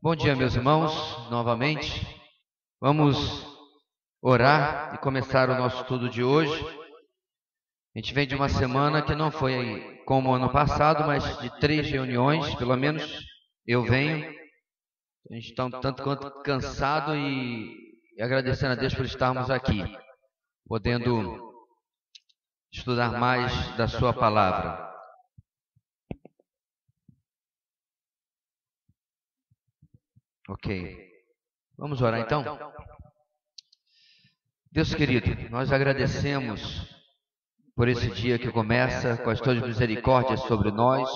Bom dia, meus irmãos, novamente. Vamos orar e começar o nosso estudo de hoje. A gente vem de uma semana que não foi como o ano passado, mas de 3 reuniões, pelo menos eu venho. A gente está um tanto quanto cansado e agradecendo a Deus por estarmos aqui, podendo estudar mais da sua palavra. Ok. Vamos orar então? Deus querido, nós agradecemos por esse dia que começa com as tuas misericórdias sobre nós,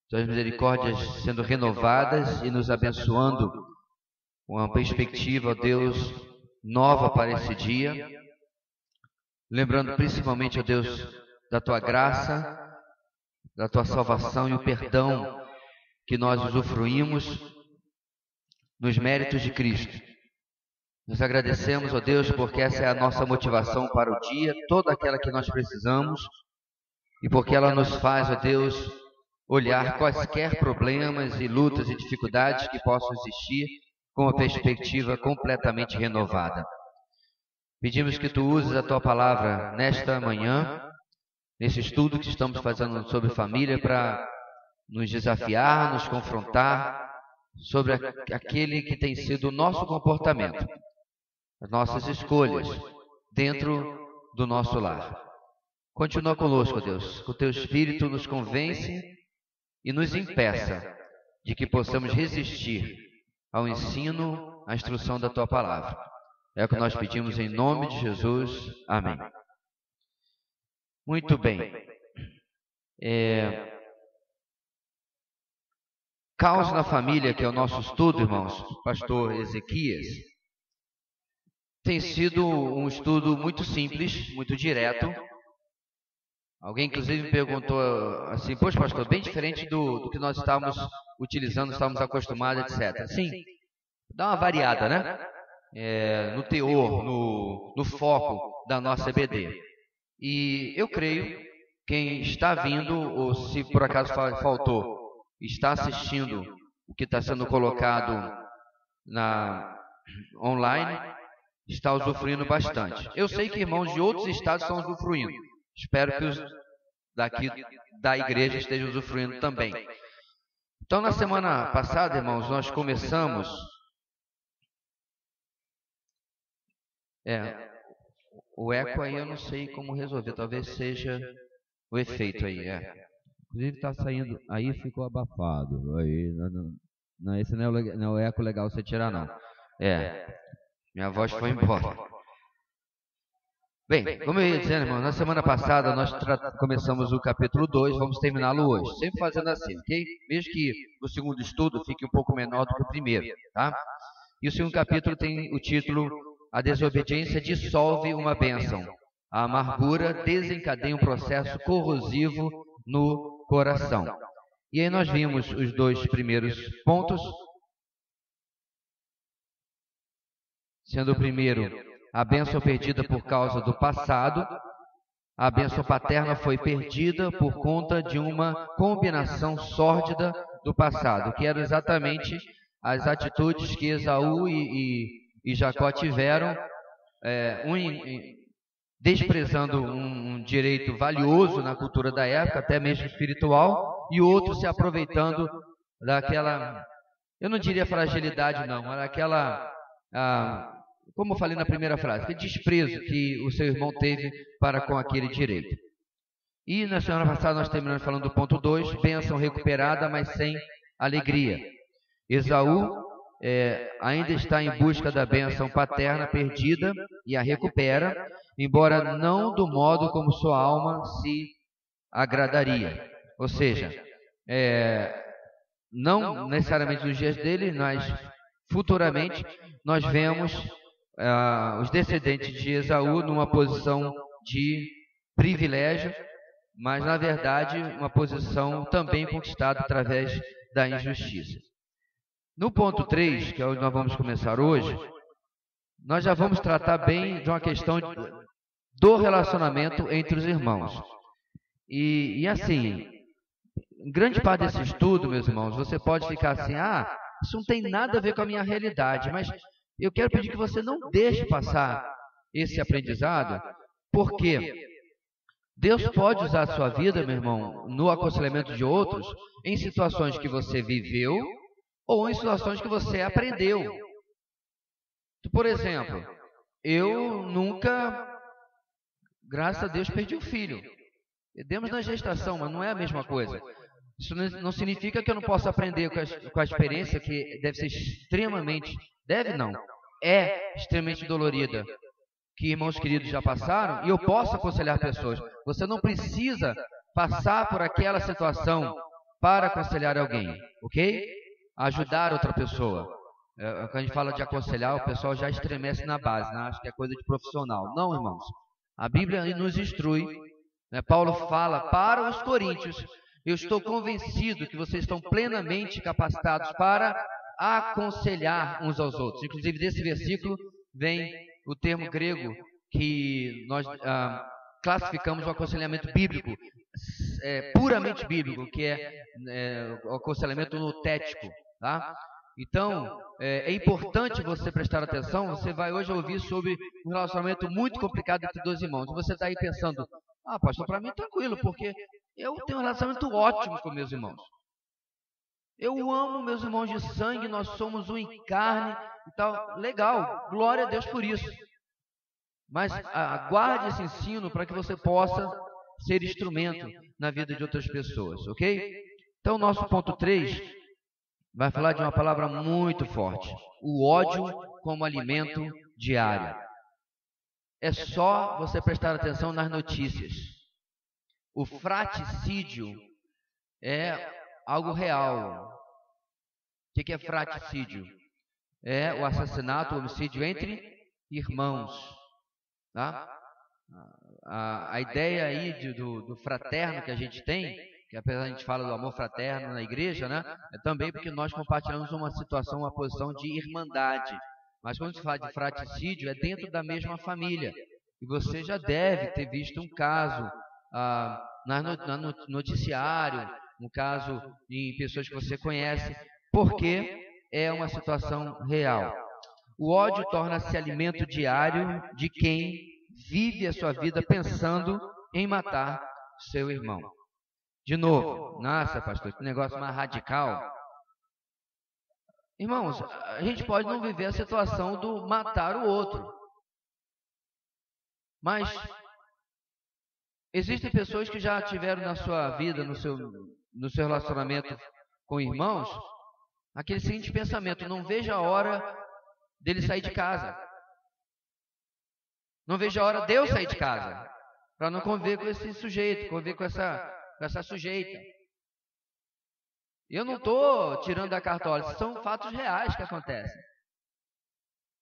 tuas misericórdias sendo renovadas e nos abençoando com uma perspectiva, ó Deus, nova para esse dia. Lembrando principalmente, ó Deus, da tua graça, da tua salvação e o perdão que nós usufruímos nos méritos de Cristo. Nos agradecemos, ó Deus, porque essa é a nossa motivação para o dia, toda aquela que nós precisamos, e porque ela nos faz, ó Deus, olhar quaisquer problemas e lutas e dificuldades que possam existir com uma perspectiva completamente renovada. Pedimos que tu uses a tua palavra nesta manhã, nesse estudo que estamos fazendo sobre família, para nos desafiar, nos confrontar sobre aquele que tem sido o nosso comportamento, as nossas escolhas dentro do nosso lar. Continua conosco, Deus, que o teu Espírito nos convence e nos impeça de que possamos resistir ao ensino, à instrução da tua palavra. É o que nós pedimos em nome de Jesus. Amém. Muito bem. Caos na família, que é o nosso estudo, irmãos, pastor Ezequias, tem sido um estudo muito simples, muito direto. Alguém, inclusive, me perguntou assim, poxa, pastor, bem diferente do que nós estávamos utilizando, estávamos acostumados, etc. Sim, dá uma variada, né? No teor, no foco da nossa EBD. E eu creio, quem está vindo, ou se por acaso faltou, está assistindo o que está sendo colocado online, está usufruindo bastante. Eu sei que irmãos de outros estados estão usufruindo. Espero que os daqui da igreja estejam usufruindo também. Então, na semana passada, irmãos, nós começamos... o eco aí eu não sei como resolver, talvez seja o efeito aí, Inclusive está saindo, aí ficou abafado. Aí, não, esse não é o eco legal você tirar, não. Minha voz foi embora. Bem, como eu ia dizendo, irmão, na semana passada nós começamos o capítulo 2, vamos terminá-lo hoje. Sempre fazendo assim, ok? Mesmo que o segundo estudo fique um pouco menor do que o primeiro, tá? E o segundo capítulo tem o título A desobediência dissolve uma bênção. A amargura desencadeia um processo corrosivo no coração. E aí nós vimos os dois primeiros pontos, sendo o primeiro a bênção perdida por causa do passado. A bênção paterna foi perdida por conta de uma combinação sórdida do passado, que eram exatamente as atitudes que Esaú e Jacó tiveram, desprezando um direito valioso na cultura da época, até mesmo espiritual, e outro se aproveitando daquela, eu não diria fragilidade não, mas aquela, como eu falei na primeira frase, que desprezo que o seu irmão teve para com aquele direito. E na semana passada nós terminamos falando do ponto 2, bênção recuperada, mas sem alegria. Esaú ainda está em busca da bênção paterna perdida e a recupera, embora não do modo como sua alma se agradaria. Ou seja, não necessariamente nos dias dele, mas futuramente nós vemos os descendentes de Esaú numa posição de privilégio, mas na verdade uma posição também conquistada através da injustiça. No ponto 3, que é onde nós vamos começar hoje, nós já vamos tratar bem de uma questão do relacionamento entre os irmãos. E assim, em grande parte desse estudo, meus irmãos, você pode ficar assim, isso não tem nada a ver com a minha realidade, mas eu quero pedir que você não deixe passar esse aprendizado, porque Deus pode usar a sua vida, meu irmão, no aconselhamento de outros, em situações que você viveu ou em situações que você aprendeu. Por exemplo, eu nunca, graças a Deus, perdi um filho. Demos na gestação, mas não é a mesma coisa. Isso não significa que eu não possa aprender com a experiência que deve ser extremamente, é extremamente dolorida, que irmãos queridos já passaram, e eu posso aconselhar pessoas. Você não precisa passar por aquela situação para aconselhar alguém, ok? Ajudar outra pessoa. Quando a gente fala de aconselhar, o pessoal já estremece na base, né? Acho que é coisa de profissional. Não, irmãos. A Bíblia nos instrui, né? Paulo fala para os coríntios: eu estou convencido que vocês estão plenamente capacitados para aconselhar uns aos outros. Inclusive, desse versículo vem o termo grego que nós classificamos o aconselhamento bíblico, puramente bíblico, que é o aconselhamento notético, tá? Então, é importante você prestar atenção. Você vai hoje ouvir sobre um relacionamento muito complicado entre dois irmãos. E você está aí pensando: pastor, para mim tranquilo, porque eu tenho um relacionamento ótimo com meus irmãos. Eu amo meus irmãos de sangue, nós somos um em carne e tal. Legal, glória a Deus por isso. Mas aguarde esse ensino para que você possa ser instrumento na vida de outras pessoas, ok? Então, nosso ponto 3 vai falar de uma palavra muito forte: o ódio como alimento diário. É só você prestar atenção nas notícias. O fraticídio é algo real. O que é fraticídio? É o assassinato, o homicídio entre irmãos. Tá? A ideia aí do fraterno que a gente tem, que apesar de a gente falar do amor fraterno na igreja, né, é também porque nós compartilhamos uma situação, uma posição de irmandade. Mas quando se fala de fraticídio, é dentro da mesma família. E você já deve ter visto um caso no noticiário, um caso em pessoas que você conhece, porque é uma situação real. O ódio torna-se alimento diário de quem vive a sua vida pensando em matar seu irmão. De novo, nossa, pastor, que negócio mais radical. Irmãos, a gente pode não viver a situação do matar o outro, mas existem pessoas que já tiveram na sua vida, no seu relacionamento com irmãos, aquele seguinte pensamento: não vejo a hora dele sair de casa. Não vejo a hora de eu sair de casa, para não conviver com esse sujeito, conviver com essa sujeita. Eu não estou tirando da cartola, são fatos reais que acontecem.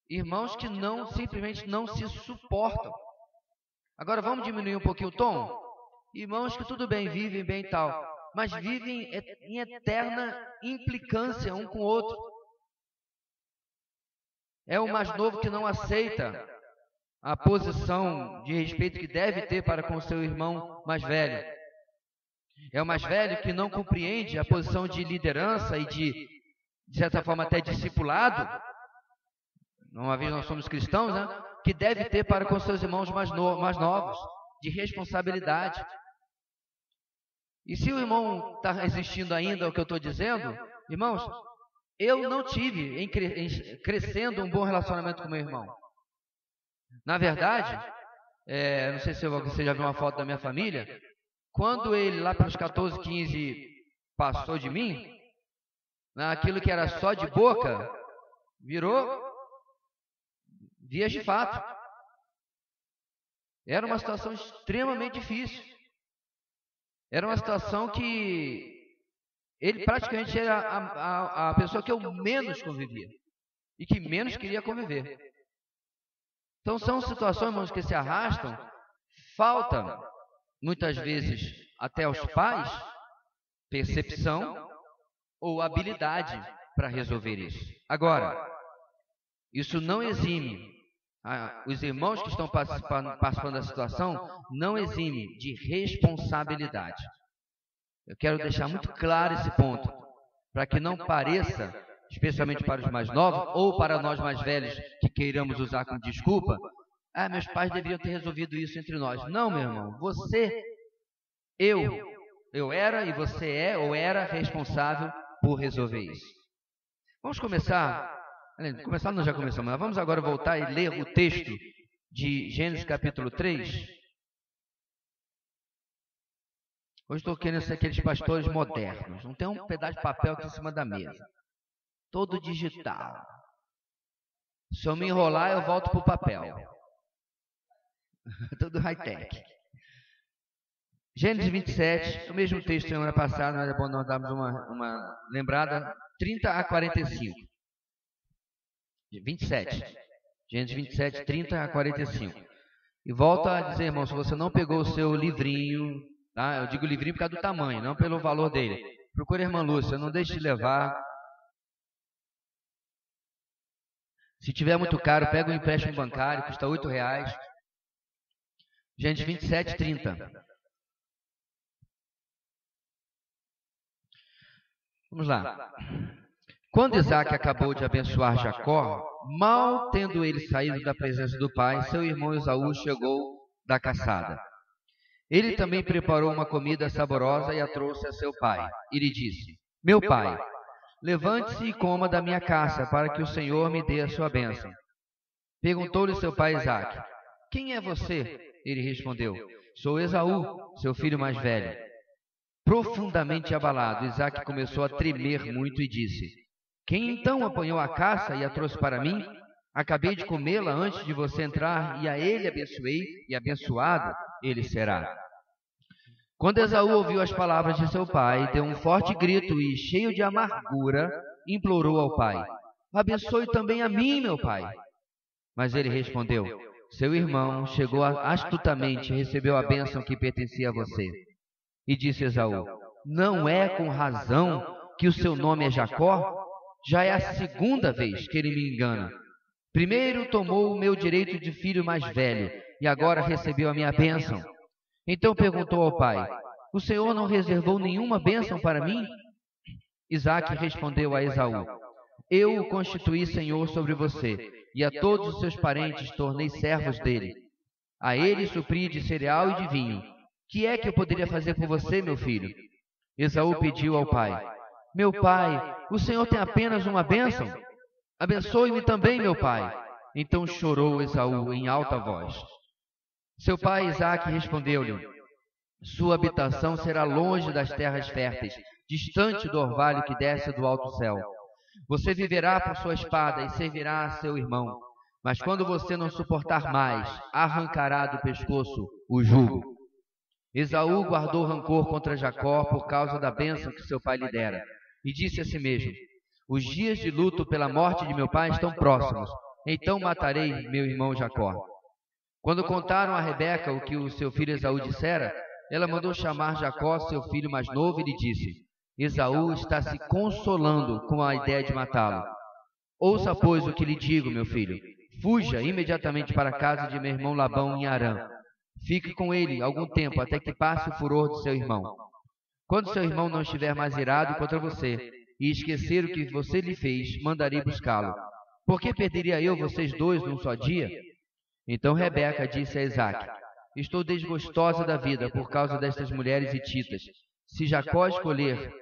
Irmãos que simplesmente não se suportam. Agora vamos diminuir um pouquinho o tom? Irmãos que tudo bem, vivem bem e tal, mas vivem em eterna implicância um com o outro. É o mais novo que não aceita a posição de respeito que deve ter para com o seu irmão mais velho. É o mais velho que não compreende a posição de liderança e de certa forma até discipulado, uma vez nós somos cristãos, né? Que deve ter para com seus irmãos mais novos, de responsabilidade. E se o irmão está resistindo ainda ao que eu estou dizendo, irmãos, eu não tive crescendo um bom relacionamento com meu irmão. Na verdade, não sei se você já viu uma foto da minha família, quando ele lá pelos 14, 15 passou de mim, aquilo que era só de boca, virou vias de fato. Era uma situação extremamente difícil. Era uma situação que ele praticamente era a pessoa que eu menos convivia e que menos queria conviver. Então são situações, irmãos, que se arrastam. Falta, muitas vezes, até aos pais, percepção ou habilidade para resolver isso. Agora, isso não exime os irmãos que estão participando da situação, não exime de responsabilidade. Eu quero deixar muito claro esse ponto, para que não pareça especialmente para os mais novos, ou para nós mais velhos que queiramos usar como desculpa, meus pais deveriam ter resolvido isso entre nós. Não, meu irmão, eu era e você é ou era responsável por resolver isso. Vamos começar, nós já começamos, mas vamos agora voltar e ler o texto de Gênesis capítulo 3. Hoje estou querendo ser aqueles pastores modernos, não tem um pedaço de papel aqui em cima da mesa, todo digital. Se eu me enrolar, eu volto para o papel. Tudo high-tech. Gênesis 27, o mesmo texto da semana passada, mas é bom nós darmos uma lembrada, 30 a 45. 27. Gênesis 27, 30 a 45. E volto a dizer, irmão, se você não pegou o seu livrinho, tá? Eu digo livrinho por causa do tamanho, não pelo valor dele. Procure a irmã Lúcia, não deixe de levar. Se tiver muito caro, pega um empréstimo bancário, custa R$8. Gênesis 27, 30. Vamos lá. Quando Isaac acabou de abençoar Jacó, mal tendo ele saído da presença do pai, seu irmão Esaú chegou da caçada. Ele também preparou uma comida saborosa e a trouxe a seu pai. E lhe disse: Meu pai, levante-se e coma da minha caça, para que o Senhor me dê a sua bênção. Perguntou-lhe seu pai Isaac: Quem é você? Ele respondeu: Sou Esaú, seu filho mais velho. Profundamente abalado, Isaac começou a tremer muito e disse: Quem então apanhou a caça e a trouxe para mim? Acabei de comê-la antes de você entrar, e a ele abençoei, e abençoado ele será. Quando Esaú ouviu as palavras de seu pai, deu um forte grito e, cheio de amargura, implorou ao pai: Abençoe também a mim, meu pai. Mas ele respondeu: Seu irmão chegou astutamente e recebeu a bênção que pertencia a você. E disse Esaú: Não é com razão que o seu nome é Jacó? Já é a segunda vez que ele me engana. Primeiro tomou o meu direito de filho mais velho, e agora recebeu a minha bênção. Então perguntou ao pai: O Senhor não reservou nenhuma bênção para mim? Isaac respondeu a Esaú: Eu o constituí senhor sobre você, e a todos os seus parentes tornei servos dele. A ele supri de cereal e de vinho. Que é que eu poderia fazer por você, meu filho? Esaú pediu ao pai: Meu pai, o Senhor tem apenas uma bênção? Abençoe-me também, meu pai. Então chorou Esaú em alta voz. Seu pai Isaac respondeu-lhe: Sua habitação será longe das terras férteis, distante do orvalho que desce do alto céu. Você viverá por sua espada e servirá a seu irmão. Mas quando você não suportar mais, arrancará do pescoço o jugo. Esaú guardou rancor contra Jacó por causa da bênção que seu pai lhe dera, e disse a si mesmo: Os dias de luto pela morte de meu pai estão próximos, então matarei meu irmão Jacó. Quando contaram a Rebeca o que o seu filho Esaú dissera, ela mandou chamar Jacó, seu filho mais novo, e lhe disse: Esaú está se consolando com a ideia de matá-lo. Ouça, pois, o que lhe digo, meu filho. Fuja imediatamente para a casa de meu irmão Labão em Harã. Fique com ele algum tempo, até que passe o furor de seu irmão. Quando seu irmão não estiver mais irado contra você, e esquecer o que você lhe fez, mandarei buscá-lo. Por que perderia eu vocês dois num só dia? Então Rebeca disse a Isaac: Estou desgostosa da vida por causa destas mulheres hititas. Se Jacó escolher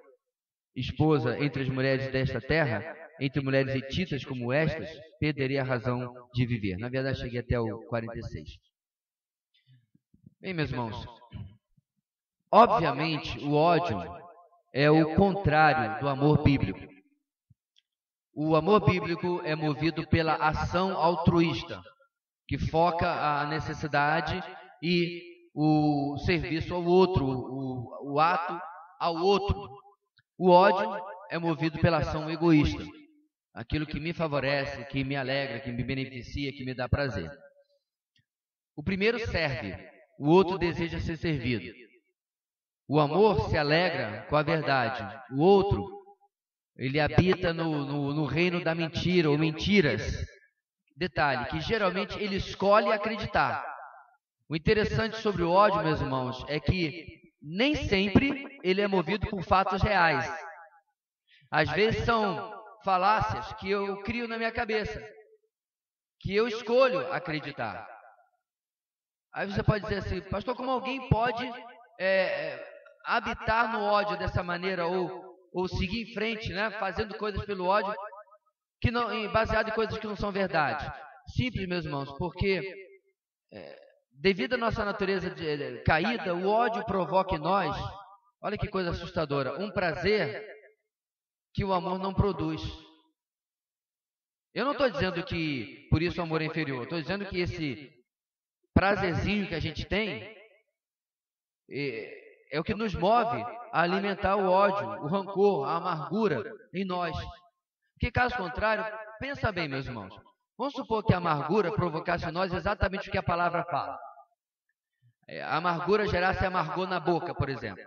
esposa entre as mulheres desta terra, entre mulheres hititas como estas, perderei a razão de viver. Na verdade, cheguei até o 46. Bem, meus irmãos, obviamente o ódio é o contrário do amor bíblico. O amor bíblico é movido pela ação altruísta, que foca a necessidade e o serviço ao outro, o ato ao outro. O ódio é movido pela ação egoísta, aquilo que me favorece, que me alegra, que me beneficia, que me dá prazer. O primeiro serve, o outro deseja ser servido. O amor se alegra com a verdade. O outro, ele habita no reino da mentira ou mentiras. Detalhe, que geralmente ele escolhe acreditar. O interessante sobre o ódio, meus irmãos, é que nem sempre ele é movido por fatos reais. Às vezes são falácias que eu crio na minha cabeça, que eu escolho acreditar. Aí você pode dizer assim, pastor, como alguém pode habitar no ódio dessa maneira ou seguir em frente, né, fazendo coisas pelo ódio que não, baseado em coisas que não são verdade? Simples, meus irmãos, porque devido à nossa natureza caída, o ódio provoca em nós, olha que coisa assustadora, um prazer que o amor não produz. Eu não estou dizendo que por isso o amor é inferior, estou dizendo que esse prazerzinho que a gente tem é o que nos move a alimentar o ódio, o rancor, a amargura em nós. Porque caso contrário, pensa bem, meus irmãos, vamos supor que a amargura provocasse em nós exatamente o que a palavra fala. A amargura gerasse amargor na boca, por exemplo.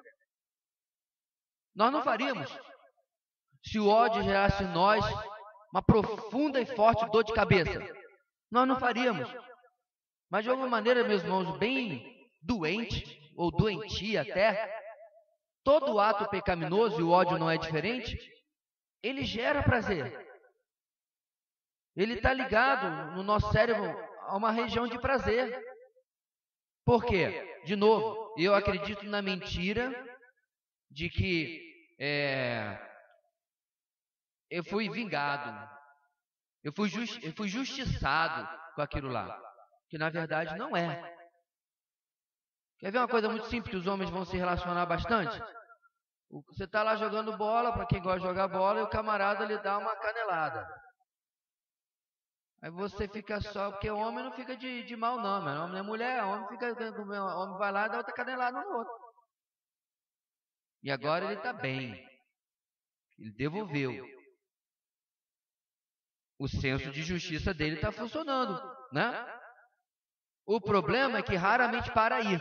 Nós não faríamos. Se o ódio gerasse em nós uma profunda e forte dor de cabeça, nós não faríamos. Mas de alguma maneira, meus irmãos, bem doente, ou doentia até, todo ato pecaminoso, e o ódio não é diferente, ele gera prazer. Ele está ligado no nosso cérebro a uma região de prazer. Por quê? De novo, eu acredito na mentira de que eu fui vingado, eu fui justiçado com aquilo lá, que na verdade não é. Quer ver uma coisa muito simples que os homens vão se relacionar bastante? Você está lá jogando bola, para quem gosta de jogar bola, e o camarada lhe dá uma canelada. Aí você fica só, porque o homem não fica de mal não, mas homem não é mulher, homem vai lá e dá outra canelada no outro. E agora ele está bem. Ele devolveu. O senso de justiça dele está funcionando, né? O problema é que raramente para aí.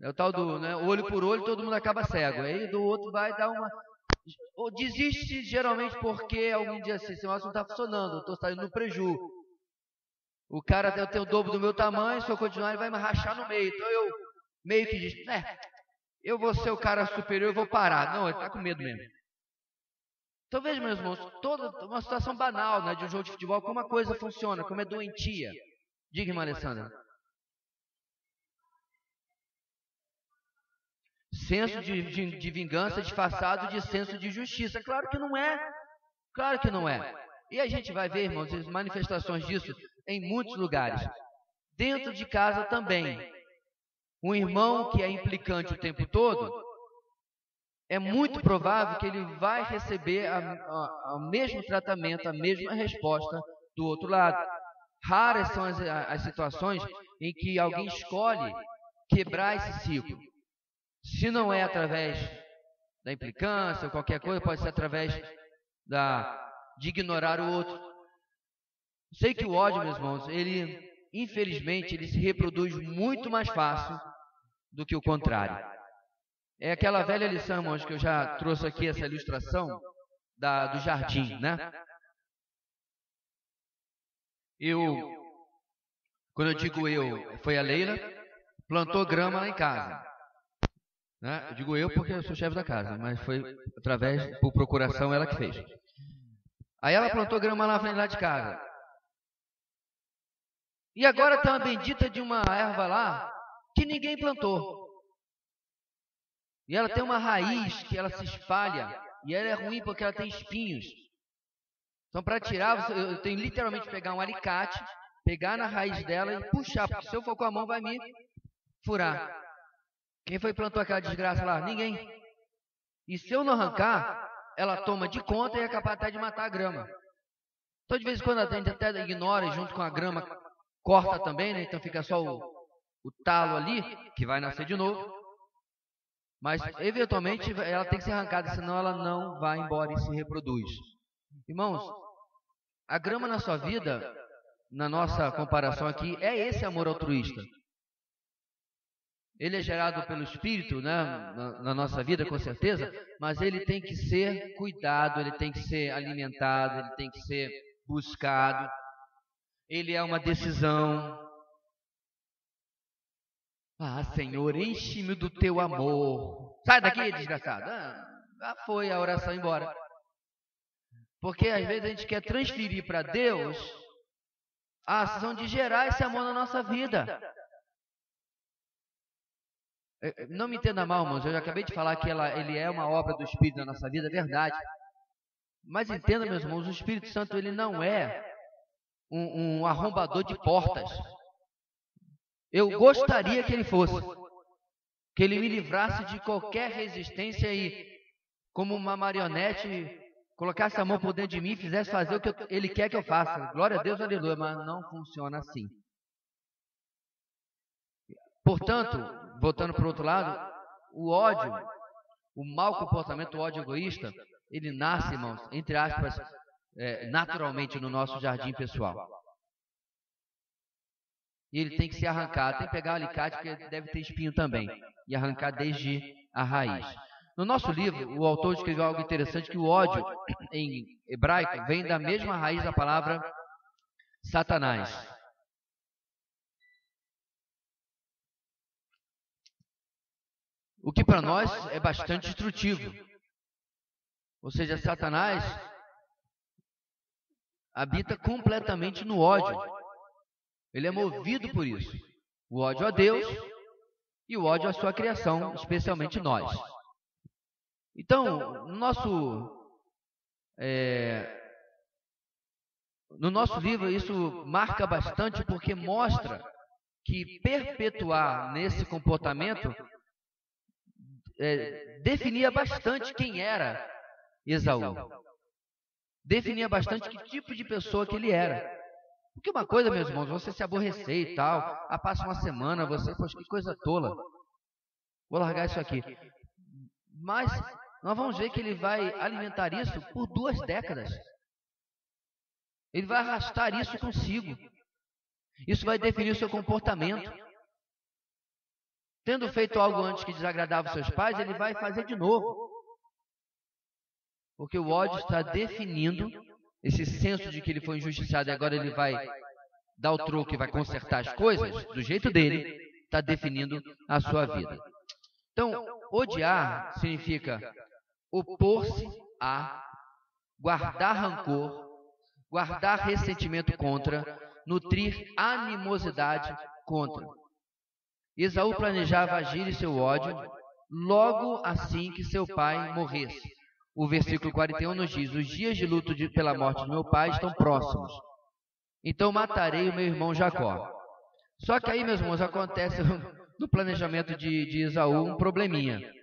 É o tal do, né, olho por olho, todo mundo acaba cego. Aí do outro vai dar uma... Ou desiste geralmente porque alguém diz assim, esse negócio não está funcionando, eu estou saindo no preju. O cara tem o dobro do meu tamanho, se eu continuar ele vai me rachar no meio. Então eu meio que diz, eu vou ser o cara superior, eu vou parar. Não, ele está com medo mesmo. Então veja, meus irmãos, toda uma situação banal, né, de um jogo de futebol, como a coisa funciona, como é doentia. Diga, irmã Alessandra. Senso de vingança disfarçado de senso de justiça. Claro que não é. Claro que não é. E a gente vai ver, irmãos, as manifestações disso em muitos lugares. Dentro de casa também. Um irmão que é implicante o tempo todo, é muito provável que ele vai receber o mesmo tratamento, a mesma resposta do outro lado. Raras são as situações em que alguém escolhe quebrar esse ciclo. Se não é através da implicância ou qualquer coisa, pode ser através de ignorar o outro. Sei que o ódio, meus irmãos, infelizmente, ele se reproduz muito mais fácil do que o contrário. É aquela velha lição, irmãos, que eu já trouxe aqui, essa ilustração do jardim, né? Quando eu digo foi a Leila, plantou grama lá em casa. Né? Eu digo eu porque eu sou chefe da casa, mas foi por procuração ela que fez. Aí ela plantou grama lá na frente de casa. E agora tem uma bendita de uma erva lá que ninguém plantou. E ela tem uma raiz que ela se espalha. E ela é ruim porque ela tem espinhos. Então para tirar, eu tenho literalmente que pegar um alicate, pegar na raiz dela e puxar. Porque se eu for com a mão vai me furar. Quem foi que plantou aquela desgraça lá? Ninguém. E se eu não arrancar, ela toma de conta e é capaz até de matar a grama. Então de vez em quando a gente até ignora e junto com a grama corta também, né? Então fica só o talo ali, que vai nascer de novo. Mas eventualmente ela tem que ser arrancada, senão ela não vai embora e se reproduz. Irmãos, a grama na sua vida, na nossa comparação aqui, é esse amor altruísta. Ele é gerado pelo Espírito, né, na nossa vida, com certeza, mas ele tem que ser cuidado, ele tem que ser alimentado, ele tem que ser buscado. Ele é uma decisão. Ah, Senhor, enche-me do teu amor. Sai daqui, desgraçado. Já foi a oração embora. Porque às vezes a gente quer transferir para Deus a ação de gerar esse amor na nossa vida. Não me entenda mal, irmãos, eu já acabei de falar que ele é uma obra do Espírito na nossa vida, é verdade. Mas entenda, meus irmãos, o Espírito Santo ele não é um arrombador de portas. Eu gostaria que ele fosse, que ele me livrasse de qualquer resistência e, como uma marionete, colocasse a mão por dentro de mim e fizesse fazer o que ele quer que eu faça. Glória a Deus, aleluia, mas não funciona assim. Portanto, voltando para o outro lado, o ódio, o mau comportamento, o ódio egoísta, ele nasce, irmãos, entre aspas, naturalmente no nosso jardim pessoal. E ele tem que ser arrancado, tem que pegar o alicate, porque deve ter espinho também, e arrancar desde a raiz. No nosso livro, o autor escreveu algo interessante, que o ódio, em hebraico, vem da mesma raiz da palavra Satanás. O que para nós é bastante instrutivo. Ou seja, Satanás habita completamente no ódio. Ele é movido por isso. O ódio a Deus e o ódio à sua criação, especialmente nós. Então, no nosso livro, isso marca bastante porque mostra que perpetuar nesse comportamento definia bastante quem era Esaú. Definia bastante que tipo de pessoa que ele era. Porque uma coisa, meus irmãos, você se aborrecer e tal, passa uma semana, você, poxa, que coisa tola. Vou largar isso aqui. Mas nós vamos ver que ele vai alimentar isso por 2 décadas. Ele vai arrastar isso consigo. Isso vai definir o seu comportamento. Tendo feito algo antes que desagradava os seus pais, ele vai fazer de novo. Porque o ódio está definindo esse senso de que ele foi injustiçado e agora ele vai dar o troco e vai consertar as coisas do jeito dele, está definindo a sua vida. Então, odiar significa opor-se a, guardar rancor, guardar ressentimento contra, nutrir animosidade contra. Esaú planejava agir em seu ódio logo assim que seu pai morresse. O versículo 41 nos diz: os dias de luto pela morte do meu pai estão próximos. Então matarei o meu irmão Jacó. Só que aí, meus irmãos, acontece no planejamento de Esaú um probleminha.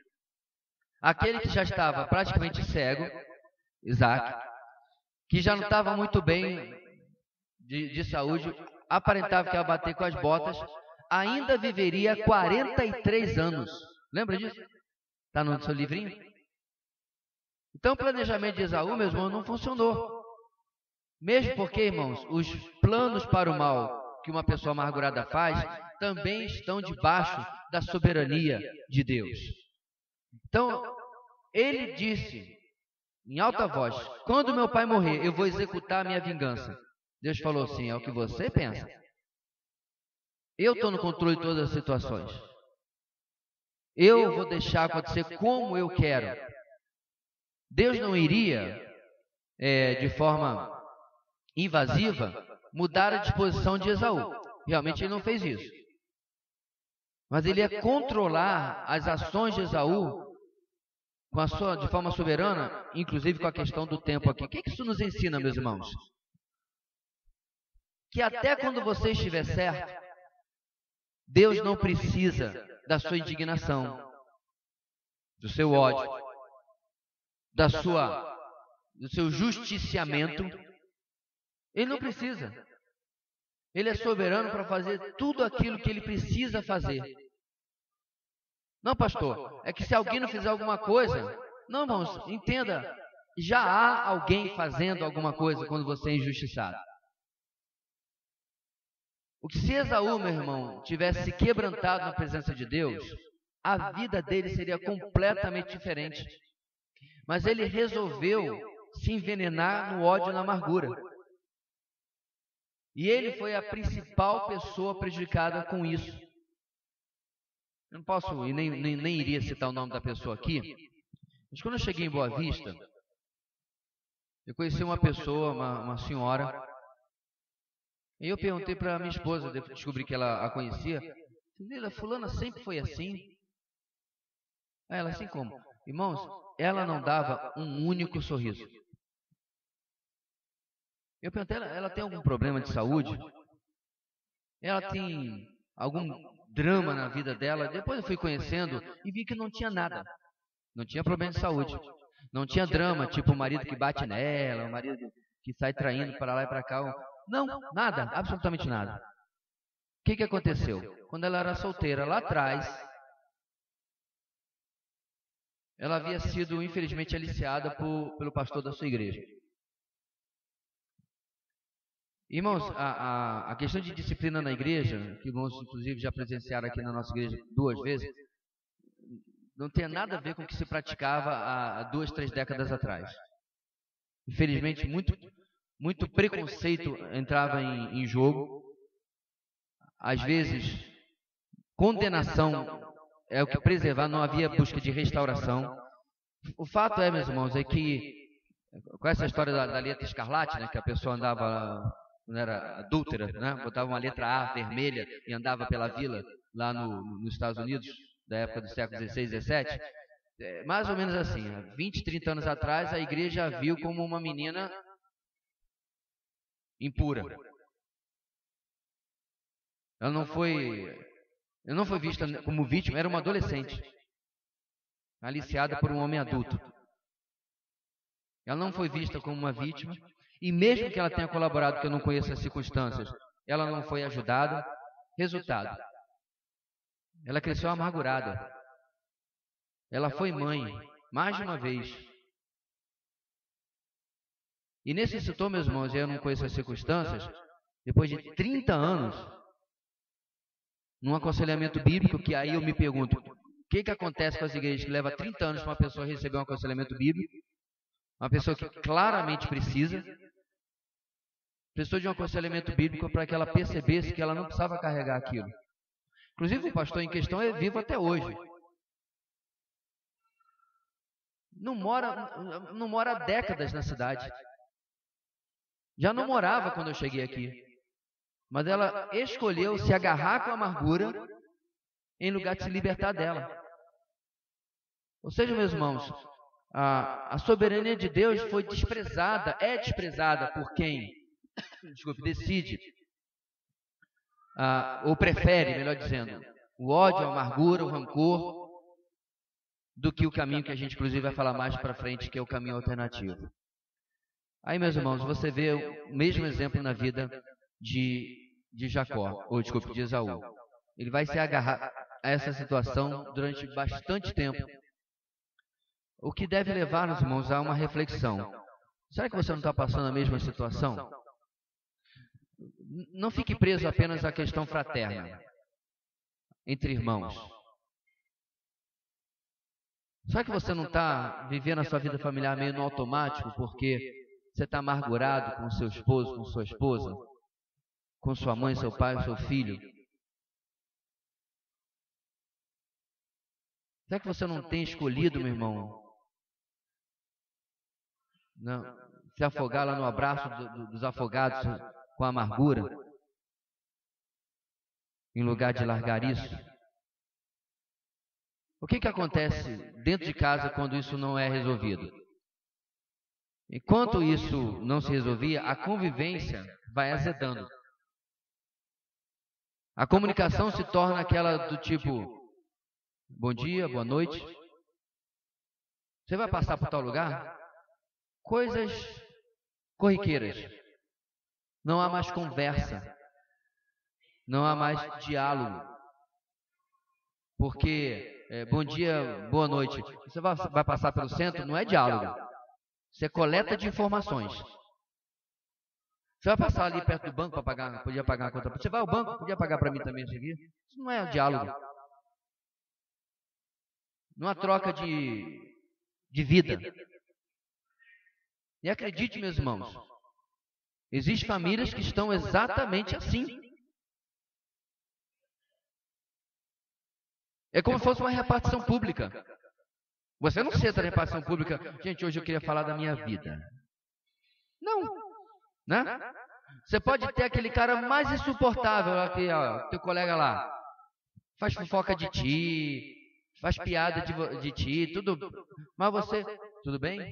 Aquele que já estava praticamente cego, Isaac, que já não estava muito bem de saúde, aparentava que ia bater com as botas, ainda viveria 43 anos. Lembra disso? Está no seu livrinho? Então o planejamento de Esaú, meus irmãos, não funcionou. Mesmo porque, irmãos, os planos para o mal que uma pessoa amargurada faz também estão debaixo da soberania de Deus. Então, ele disse em alta voz: quando meu pai morrer, eu vou executar a minha vingança. Deus falou assim: é o que você pensa. Eu estou no controle de todas as situações. Eu vou deixar acontecer como eu quero. Deus não iria, de forma invasiva, mudar a disposição de Esaú. Realmente ele não fez isso. Mas ele ia controlar as ações de Esaú de forma soberana, inclusive com a questão do tempo aqui. O que isso nos ensina, meus irmãos? Que até quando você estiver certo, Deus não precisa da sua indignação, do seu ódio, do seu justiciamento. Ele não precisa. Ele é soberano para fazer tudo aquilo que ele precisa fazer. Não, pastor, é que se alguém não fizer alguma coisa... Não, irmãos, entenda, já há alguém fazendo alguma coisa quando você é injustiçado. O que se Esaú, meu irmão, tivesse se quebrantado na presença de Deus, a vida dele seria completamente diferente. Mas ele resolveu se envenenar no ódio e na amargura. E ele foi a principal pessoa prejudicada com isso. Eu não posso, e nem iria citar o nome da pessoa aqui, mas quando eu cheguei em Boa Vista, Eu conheci uma pessoa, uma senhora, e eu perguntei para minha esposa, descobri que ela a conhecia, Lila, fulana sempre foi assim? Aí ela, assim como? Irmãos, ela não dava um único sorriso. Eu perguntei, ela tem algum problema de saúde? Ela tem algum drama na vida dela? Depois eu fui conhecendo e vi que não tinha nada. Não tinha problema de saúde. Não tinha drama, tipo o marido que bate nela, o marido que sai traindo para lá e para cá. Não, nada, absolutamente nada. O que aconteceu? Quando ela era solteira, lá atrás, ela havia sido, infelizmente, aliciada pelo pastor da sua igreja. Irmãos, a questão de disciplina na igreja, que irmãos, inclusive, já presenciaram aqui na nossa igreja 2 vezes, não tem nada a ver com o que se praticava há 2, 3 décadas atrás. Infelizmente, muito preconceito entrava em jogo. Às vezes, condenação é o que preservava, não havia busca de restauração. O fato é, meus irmãos, é que, com essa história da letra escarlate, né, que a pessoa andava, não era adúltera, né, botava uma letra A vermelha e andava pela vila lá nos Estados Unidos, da época do século XVI, XVII, mais ou menos assim, 20, 30 anos atrás, a igreja a viu como uma menina impura. Ela não foi vista como vítima, era uma adolescente, aliciada por um homem adulto. Ela não foi vista como uma vítima, e mesmo que ela tenha colaborado, que eu não conheço as circunstâncias, ela não foi ajudada. Resultado, ela cresceu amargurada. Ela foi mãe, mais de uma vez. E necessitou, meus irmãos, eu não conheço as circunstâncias, depois de 30 anos, num aconselhamento bíblico, que aí eu me pergunto, o que acontece com as igrejas que leva 30 anos para uma pessoa receber um aconselhamento bíblico? Uma pessoa que claramente precisa de um aconselhamento bíblico para que ela percebesse que ela não precisava carregar aquilo. Inclusive, o pastor em questão é vivo até hoje. Não mora há décadas na cidade. Já não morava quando eu cheguei aqui. Mas ela escolheu se agarrar com a amargura em lugar de se libertar dela. Ou seja, meus irmãos, a soberania de Deus foi desprezada, é desprezada por quem, decide, ou prefere, melhor dizendo, o ódio, a amargura, o rancor, do que o caminho que a gente, inclusive, vai falar mais para frente, que é o caminho alternativo. Aí, meus irmãos, você vê o mesmo exemplo na vida de Jacó, ou desculpe, de Esaú. Ele vai se agarrar a essa situação durante bastante tempo, o que deve levar, meus irmãos, a uma reflexão. Será que você não está passando a mesma situação? Não fique preso apenas à questão fraterna, entre irmãos. Será que você não está vivendo a sua vida familiar meio no automático, porque você está amargurado com seu esposo, com sua esposa, com sua mãe, seu pai, seu filho? Será que você não tem escolhido, meu irmão, não, se afogar lá no abraço dos afogados com a amargura, em lugar de largar isso? O que acontece dentro de casa quando isso não é resolvido? Enquanto isso não se resolvia, a convivência vai azedando. A comunicação se torna aquela do tipo, bom dia, boa noite. Você vai passar por tal lugar? Coisas corriqueiras. Não há mais conversa. Não há mais diálogo. Porque, bom dia, boa noite. Você vai passar pelo centro, não é diálogo. Isso é coleta de informações. Você vai passar ali perto do banco para pagar, podia pagar a conta. Você vai ao banco, podia pagar para mim também isso aqui? Isso não é diálogo. Não há troca de vida. E acredite, meus irmãos, existem famílias que estão exatamente assim. É como se fosse uma repartição pública. Você não senta na repartição pública. Gente, hoje eu queria falar da minha vida. Não, né? Você pode ter aquele cara mais insuportável, aqui, ó, teu colega lá, faz fofoca de ti, faz piada de ti, tudo, mas você, tudo bem?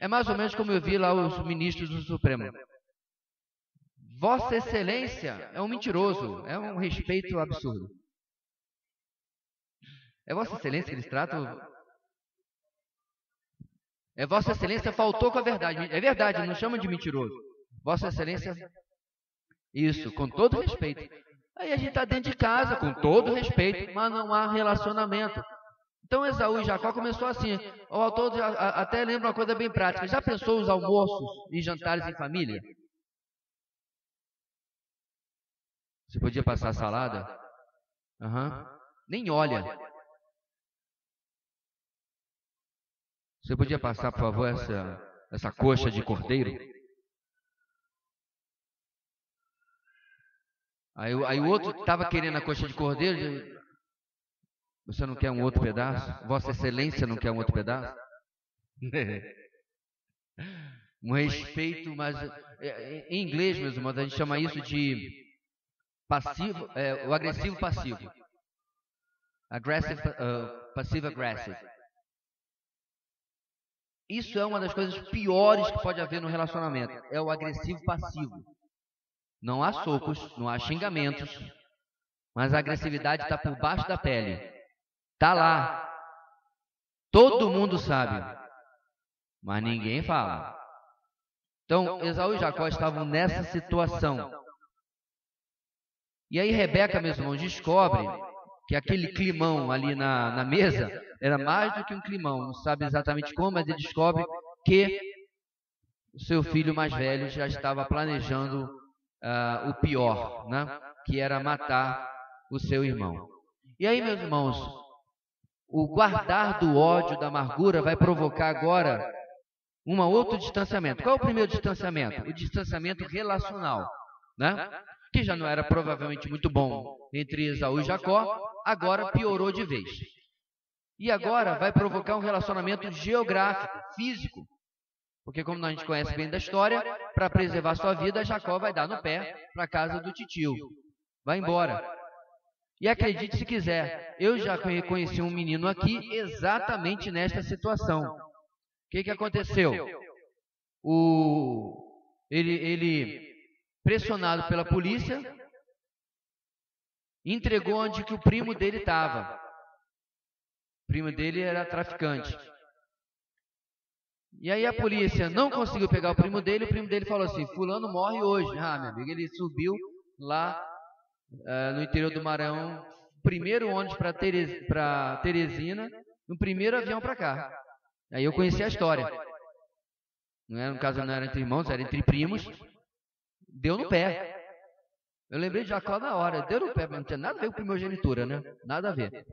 É mais ou menos como eu vi lá os ministros do Supremo. Vossa Excelência é um mentiroso, é um respeito absurdo. É Vossa Excelência que eles tratam. É Vossa Excelência faltou com a verdade. É verdade, não chama de mentiroso. Vossa Excelência, isso, com todo respeito. Aí a gente está dentro de casa, com todo respeito, mas não há relacionamento. Então Esaú e Jacó começou assim. O autor até lembra uma coisa bem prática. Já pensou os almoços e jantares em família? Você podia passar salada? Nem olha. Você podia passar, por favor, essa coxa de cordeiro? Aí o outro estava querendo a coxa de cordeiro. Você não quer um outro pedaço? Vossa Excelência não quer um outro pedaço? Um respeito, mas em inglês, meus irmãos, a gente chama isso de passivo, o agressivo passivo. Aggressive, passive aggressive. Isso é uma das coisas piores que pode haver no relacionamento. É o agressivo passivo. Não há socos, não há xingamentos, mas a agressividade está por baixo da pele. Está lá. Todo mundo sabe, mas ninguém fala. Então, Esaú e Jacó estavam nessa situação. E aí Rebeca, meus irmãos, descobre que aquele climão ali na mesa era mais do que um climão. Não sabe exatamente como, mas ele descobre que o seu filho mais velho já estava planejando o pior, né? Que era matar o seu irmão. E aí, meus irmãos, o guardar do ódio, da amargura, vai provocar agora um outro distanciamento. Qual é o primeiro distanciamento? O distanciamento relacional, né? Que já não era provavelmente muito bom entre Esaú e Jacó, agora piorou de vez. E agora vai provocar um relacionamento geográfico, físico. Porque como a gente conhece bem da história, para preservar sua vida, Jacó vai dar no pé para a casa do titio. Vai embora. E acredite se quiser, eu já reconheci um menino aqui exatamente nesta situação. O que aconteceu? Ele, pressionado pela polícia, entregou onde que o primo dele estava. O primo dele era traficante. E aí a polícia não conseguiu pegar o primo dele falou assim, fulano morre hoje. Ah, meu amigo, ele subiu lá no interior do Maranhão, primeiro ônibus para Teresina, no primeiro avião para cá. Aí eu conheci a história. No caso não era entre irmãos, era entre primos. Deu no pé. Eu lembrei de Jacó na hora, deu no pé, mas não tinha nada a ver com primogenitura, né? Nada a ver.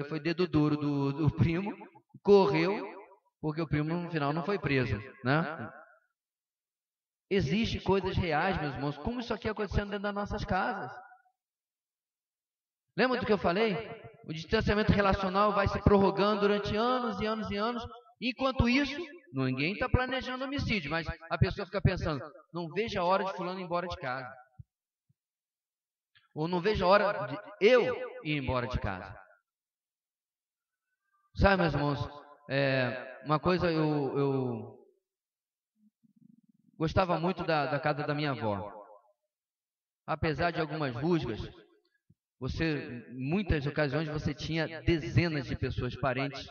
Foi dedo duro do primo, correu, porque o primo no final não foi preso, né? Existem coisas reais, meus irmãos, como isso aqui acontecendo dentro das nossas casas. Lembra do que eu falei? O distanciamento relacional vai se prorrogando durante anos e anos e anos. Enquanto isso, ninguém está planejando homicídio, mas a pessoa fica pensando, não vejo a hora de fulano ir embora de casa. Ou não vejo a hora de eu ir embora de casa. Sabe, meus irmãos, uma coisa eu gostava muito da casa da minha avó. Apesar de algumas rusgas, em muitas ocasiões você tinha dezenas de pessoas, parentes,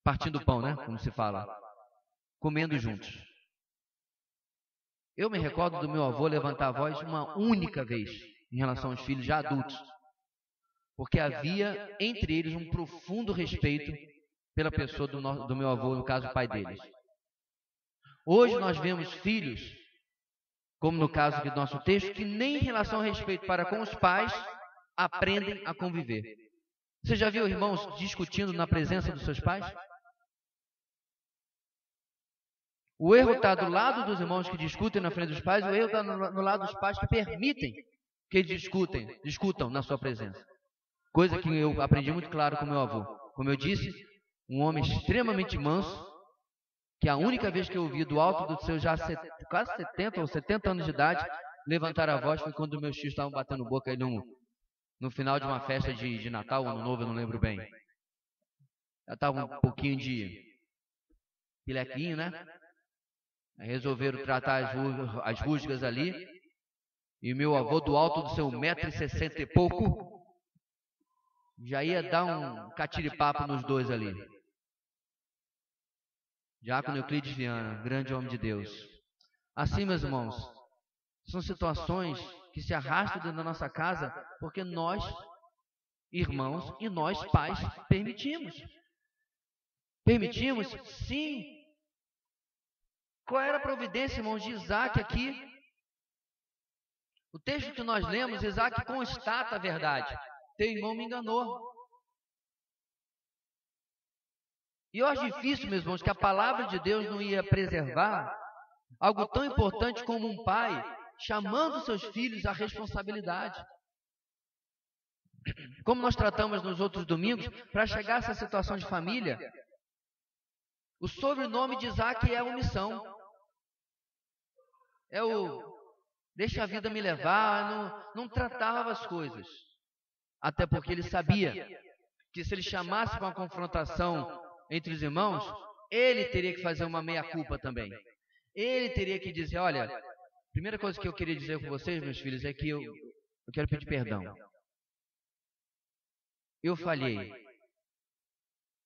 partindo pão, né? Como se fala, comendo juntos. Eu me recordo do meu avô levantar a voz uma única vez em relação aos filhos já adultos, porque havia entre eles um profundo respeito pela pessoa do meu avô, no caso o pai deles. Hoje nós vemos filhos, como no caso do nosso texto, que nem em relação ao respeito para com os pais aprendem a conviver. Você já viu irmãos discutindo na presença dos seus pais? O erro está do lado dos irmãos que discutem na frente dos pais, o erro está no lado dos pais que permitem que eles discutam na sua presença. Coisa que eu aprendi muito claro com meu avô. Como eu disse, um homem extremamente manso, que a única vez que eu ouvi do alto do seu já quase 70 ou 70 anos de idade levantar a voz foi quando meus tios estavam batendo boca aí no final de uma festa de Natal ou Ano Novo, eu não lembro bem. Já estava um pouquinho de pilequinho, né? Aí resolveram tratar as rusgas ali. E meu avô, do alto do seu 1,60 m e pouco, já ia dar um catiripapo nos dois ali. Diácono Euclides Viana, grande homem de Deus. Assim, meus irmãos, são situações que se arrastam dentro da nossa casa porque nós, irmãos, e nós, pais, permitimos. Permitimos? Sim. Qual era a providência, irmãos, de Isaac aqui? O texto que nós lemos, Isaac constata a verdade. Teu irmão me enganou. E eu acho difícil, meus irmãos, que a palavra de Deus não ia preservar algo tão importante como um pai chamando seus filhos à responsabilidade. Como nós tratamos nos outros domingos, para chegar a essa situação de família, o sobrenome de Isaac é a omissão. É o deixa a vida me levar, não tratava as coisas. Até porque ele sabia que se ele chamasse para uma confrontação entre os irmãos, ele teria que fazer uma meia-culpa também. Ele teria que dizer, olha, a primeira coisa que eu queria dizer com vocês, meus filhos, é que eu quero pedir perdão. Eu falhei.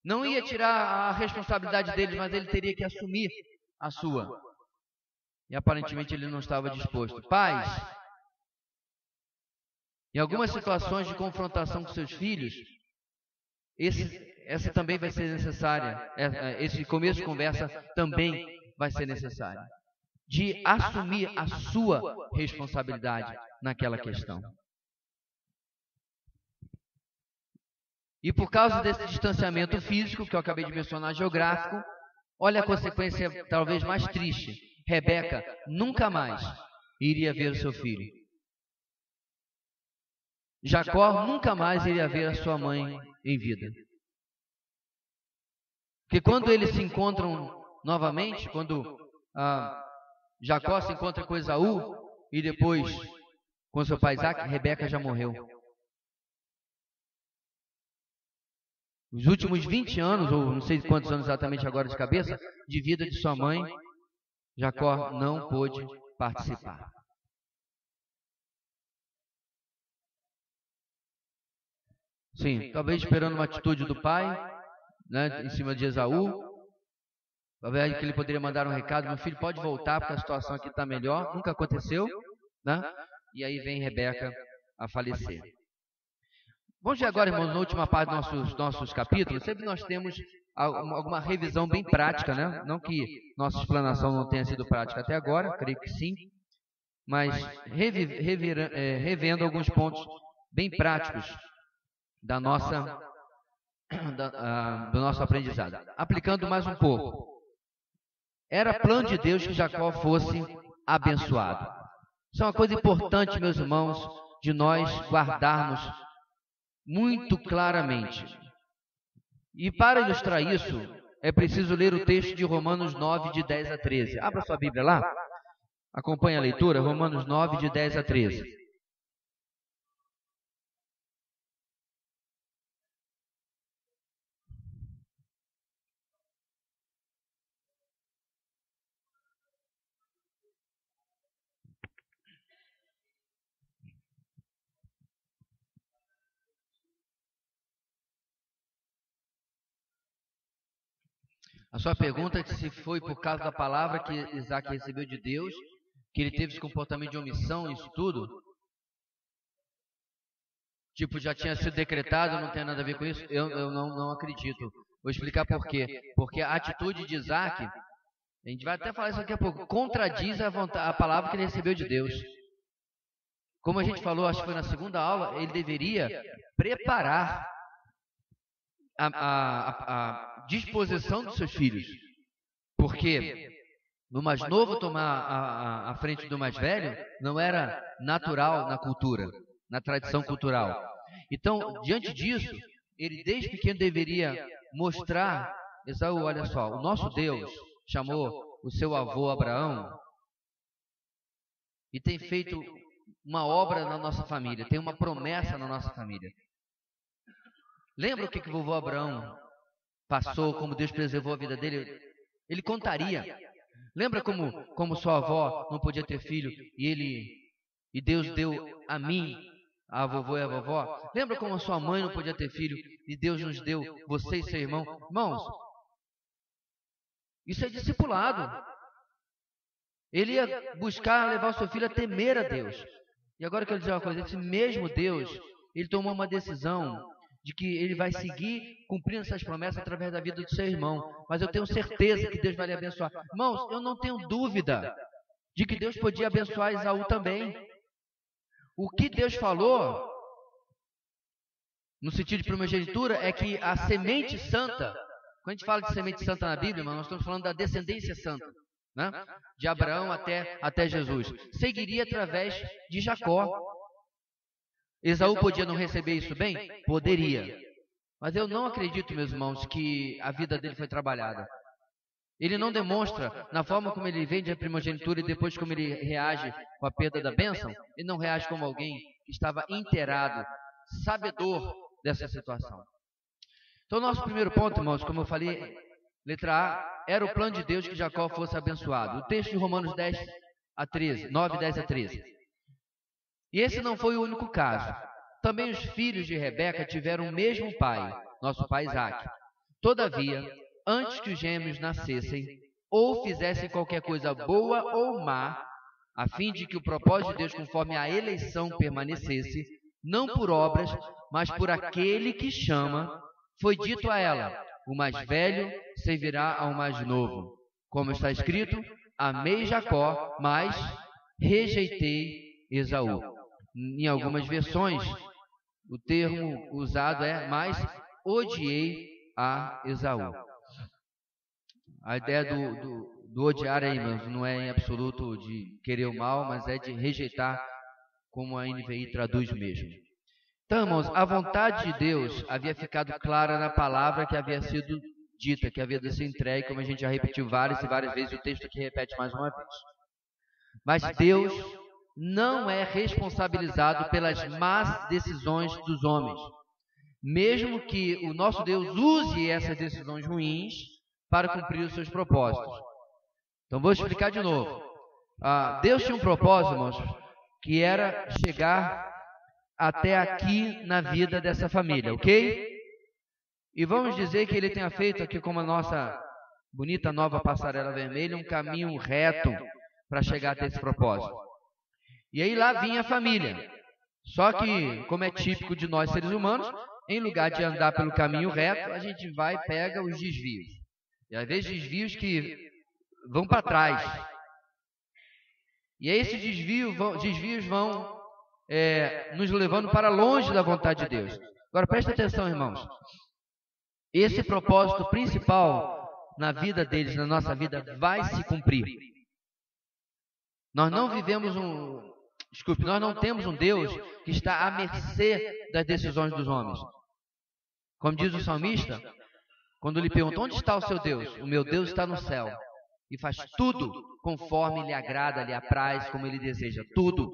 Não ia tirar a responsabilidade deles, mas ele teria que assumir a sua. E aparentemente ele não estava disposto. Pais, em algumas situações de confrontação com seus filhos, essa também vai ser necessária. Esse começo de conversa também vai ser necessário. De assumir a sua responsabilidade naquela questão. E por causa desse distanciamento físico, que eu acabei de mencionar, geográfico, olha a consequência talvez mais triste. Rebeca nunca mais iria ver o seu filho. Jacó nunca mais iria ver a sua mãe em vida. Porque quando eles se encontram novamente, quando Jacó se encontra com Esaú e depois com seu pai Isaac, Rebeca já morreu. Os últimos 20 anos, ou não sei quantos anos exatamente agora de cabeça, de vida de sua mãe, Jacó não pôde participar. Sim, talvez esperando uma atitude do pai, né, em cima de Esaú. Talvez que ele poderia mandar um recado, meu filho pode voltar porque a situação aqui está melhor. Nunca aconteceu, né? E aí vem Rebeca a falecer. Vamos ver agora, irmãos, na última parte dos nossos capítulos. Sempre nós temos alguma revisão bem prática, né? Não que nossa explanação não tenha sido prática até agora, creio que sim. Mas revendo alguns pontos bem práticos do nosso aprendizado. Aplicando mais um pouco. Era plano de Deus que Jacó fosse abençoado. Isso é uma coisa importante, meus irmãos, de nós guardarmos muito claramente. E para ilustrar isso, é preciso ler o texto de Romanos 9, de 10 a 13. Abra sua Bíblia lá. Acompanhe a leitura, Romanos 9, de 10 a 13. A sua pergunta é se foi por causa da palavra que Isaac recebeu de Deus, que ele teve esse comportamento de omissão, isso tudo? Tipo, já tinha sido decretado, não tem nada a ver com isso? Eu não acredito. Vou explicar por quê. Porque a atitude de Isaac, a gente vai até falar isso daqui a pouco, contradiz a palavra que ele recebeu de Deus. Como a gente falou, acho que foi na segunda aula, ele deveria preparar a disposição dos seus filhos. Porque no mais novo tomar a frente do mais velho não era natural na cultura, na tradição cultural. Então, diante disso, ele desde pequeno deveria mostrar, Esaú, olha só, o nosso Deus chamou o seu avô Abraão e tem feito uma obra na nossa família, tem uma promessa na nossa família. Lembra o que o vovô Abraão passou, como Deus preservou a vida dele? Ele contaria. Lembra como sua avó não podia ter filho e Deus deu a mim, a vovô e a vovó? Lembra como a sua mãe não podia ter filho e Deus nos deu você e seu irmão? Irmãos, isso é discipulado. Ele ia buscar levar o seu filho a temer a Deus. E agora eu quero dizer uma coisa, esse mesmo Deus, ele tomou uma decisão de que ele vai seguir cumprindo essas promessas através da vida do seu irmão. Mas eu tenho certeza que Deus vai lhe abençoar. Irmãos, eu não tenho dúvida de que Deus podia abençoar Esaú também. O que Deus falou, no sentido de primogenitura, é que a semente santa, quando a gente fala de semente santa na Bíblia, nós estamos falando da descendência santa, né? De Abraão até Jesus, seguiria através de Jacó. Esaú podia não receber isso bem? Poderia. Mas eu não acredito, meus irmãos, que a vida dele foi trabalhada. Ele não demonstra, na forma como ele vende a primogenitura e depois como ele reage com a perda da bênção, ele não reage como alguém que estava inteirado, sabedor dessa situação. Então, nosso primeiro ponto, irmãos, como eu falei, letra A, era o plano de Deus que Jacó fosse abençoado. O texto de Romanos 10 a 13, 9, 10 a 13. E esse não foi o único caso. Também os filhos de Rebeca tiveram o mesmo pai, nosso pai Isaque. Todavia, antes que os gêmeos nascessem, ou fizessem qualquer coisa boa ou má, a fim de que o propósito de Deus conforme a eleição permanecesse, não por obras, mas por aquele que chama, foi dito a ela, o mais velho servirá ao mais novo. Como está escrito, amei Jacó, mas rejeitei Esaú. Em algumas versões, o termo usado é, mas odiei a Esaú. A ideia do odiar aí, mas não é em absoluto de querer o mal, mas é de rejeitar, como a NVI traduz mesmo. Então, irmãos, a vontade de Deus havia ficado clara na palavra que havia sido dita, que havia de ser entregue, como a gente já repetiu várias e várias vezes, o texto aqui repete mais uma vez. Mas Deus não é responsabilizado pelas más decisões dos homens, mesmo que o nosso Deus use essas decisões ruins para cumprir os seus propósitos. Então vou explicar de novo. Deus tinha um propósito, irmãos, que era chegar até aqui na vida dessa família, ok? E vamos dizer que ele tenha feito aqui, como a nossa bonita nova passarela vermelha, um caminho reto para chegar até esse propósito. E aí lá vinha a família. Só que, como é típico de nós seres humanos, em lugar de andar pelo caminho reto, a gente vai e pega os desvios. E às vezes desvios que vão para trás. E aí esses desvios vão nos levando para longe da vontade de Deus. Agora presta atenção, irmãos. Esse propósito principal na vida deles, na nossa vida, vai se cumprir. Nós não temos um Deus que está à mercê das decisões dos homens. Como diz o salmista, quando lhe perguntam, onde está o seu Deus? O meu Deus está no céu e faz tudo conforme lhe agrada, lhe apraz, como ele deseja, tudo.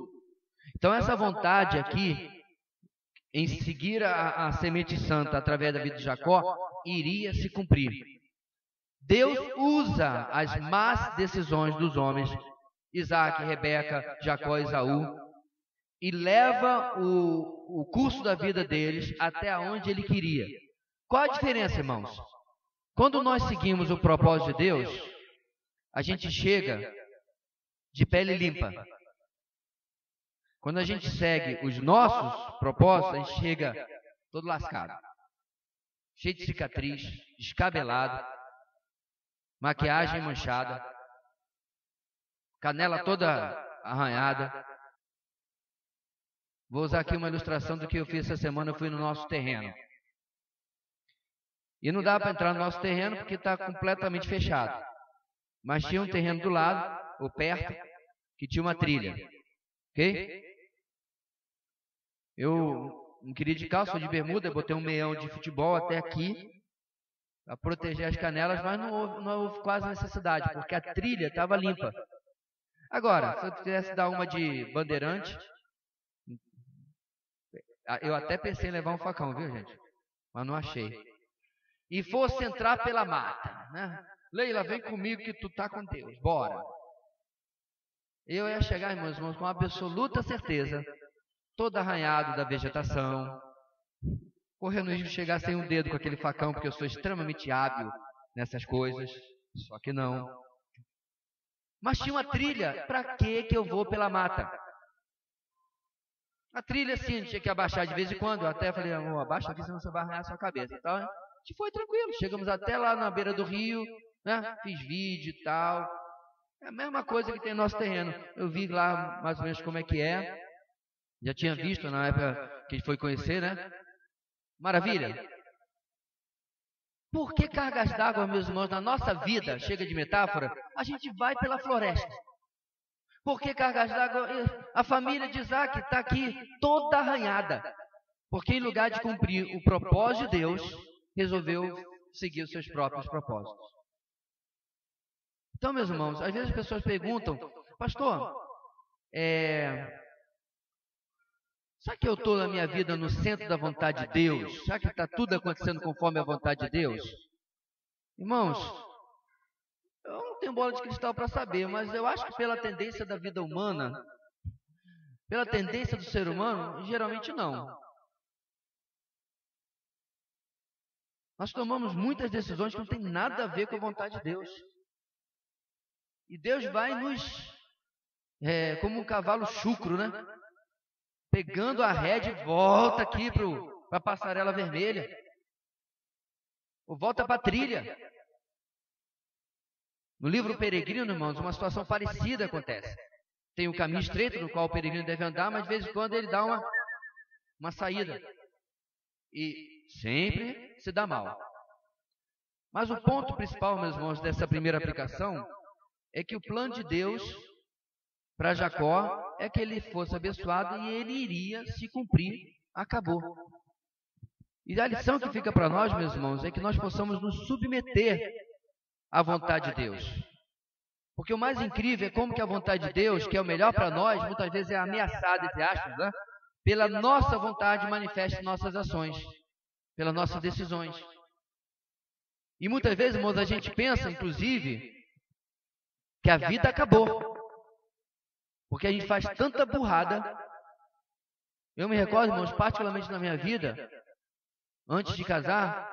Então essa vontade aqui, em seguir a semente santa através da vida de Jacó, iria se cumprir. Deus usa as más decisões dos homens, Isaque, Rebeca, Jacó e Esaú, e leva o curso da vida deles até onde ele queria. Qual a diferença, irmãos? Quando nós seguimos o propósito de Deus, a gente chega de pele limpa. Quando a gente segue os nossos propósitos, a gente chega todo lascado, cheio de cicatriz, descabelado, maquiagem manchada, canela toda arranhada. Vou usar aqui uma ilustração do que eu fiz essa semana. Eu fui no nosso terreno. E não dá para entrar no nosso terreno porque está completamente fechado. Mas tinha um terreno do lado, ou perto, que tinha uma trilha. Ok? Eu não queria de calça, de bermuda, botei um meião de futebol até aqui. para proteger as canelas, mas não houve quase necessidade, porque a trilha estava limpa. Agora, se eu quisesse dar uma de bandeirante, eu até pensei em levar um facão, viu, gente? Mas não achei. E fosse entrar pela mata, né? Leila, vem comigo que tu tá com Deus, bora. Eu ia chegar, irmãos, com absoluta certeza, todo arranhado da vegetação, correndo o risco de chegar sem um dedo com aquele facão, porque eu sou extremamente hábil nessas coisas, só que não. Mas tinha uma trilha, para que eu vou pela mata? A trilha, sim, tinha que abaixar de vez em quando. Eu até falei, amor, abaixa aqui, senão você vai arranhar a sua cabeça. Então, a gente foi tranquilo. Chegamos até lá na beira do rio, né? Fiz vídeo e tal. É a mesma coisa que tem no nosso terreno. Eu vi lá mais ou menos como é que é. Já tinha visto na época que a gente foi conhecer, né? Maravilha. Por que cargas d'água, meus irmãos, na nossa vida, chega de metáfora, a gente vai pela floresta? Por que cargas d'água? A família de Isaac está aqui toda arranhada. Porque em lugar de cumprir o propósito de Deus, resolveu seguir os seus próprios propósitos. Então, meus irmãos, às vezes as pessoas perguntam, pastor, será que eu estou na minha vida no centro da vontade de Deus? Será que está tudo acontecendo conforme a vontade de Deus? Irmãos, eu não tenho bola de cristal para saber, mas eu acho que pela tendência da vida humana, pela tendência do ser humano, geralmente não. Nós tomamos muitas decisões que não tem nada a ver com a vontade de Deus. E Deus vai nos, como um cavalo chucro, né? Pegando a rédea e volta aqui para a passarela vermelha. Ou volta para a trilha. No livro Peregrino, irmãos, uma situação parecida acontece. Tem um caminho estreito no qual o peregrino deve andar, mas de vez em quando ele dá uma saída. E sempre se dá mal. Mas o ponto principal, meus irmãos, dessa primeira aplicação é que o plano de Deus para Jacó é que ele fosse abençoado e ele iria se cumprir. Acabou. E a lição que fica para nós, meus irmãos, é que nós possamos nos submeter à vontade de Deus. Porque o mais incrível é como que a vontade de Deus, que é o melhor para nós, muitas vezes é ameaçada, entre aspas, né? Pela nossa vontade manifesta em nossas ações, pelas nossas decisões. E muitas vezes, irmãos, a gente pensa, inclusive, que a vida acabou. Porque a gente faz tanta burrada. Eu me recordo, irmãos, particularmente na minha vida, antes de casar,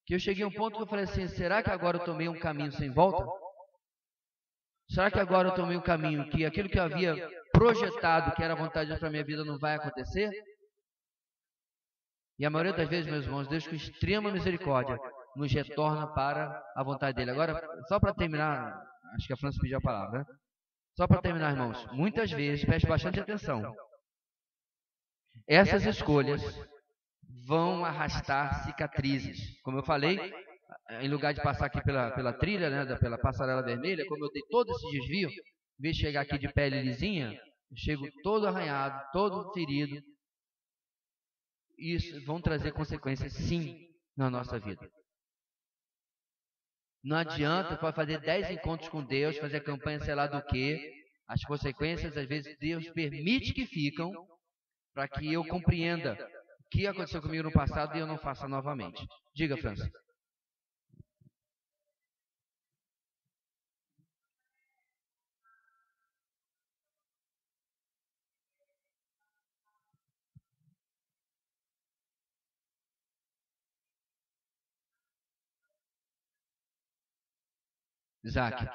que eu cheguei a um ponto que eu falei assim, será que agora eu tomei um caminho sem volta? Será que agora eu tomei um caminho que aquilo que eu havia projetado, que era a vontade de Deus para a minha vida, não vai acontecer? E a maioria das vezes, meus irmãos, Deus com extrema misericórdia nos retorna para a vontade dele. Agora, só para terminar, acho que a França pediu a palavra, né? Só para terminar, irmãos, muitas vezes, preste bastante atenção, essas escolhas vão arrastar cicatrizes. Como eu falei, em lugar de passar aqui pela trilha, né, pela passarela vermelha, como eu dei todo esse desvio, em vez de chegar aqui de pele lisinha, eu chego todo arranhado, todo ferido. Isso vão trazer consequências, sim, na nossa vida. Não adianta, pode fazer 10 encontros com Deus, fazer campanha sei lá do que. As consequências, às vezes, Deus permite que ficam para que eu compreenda o que aconteceu comigo no passado e eu não faça novamente. Diga, França. Isaac.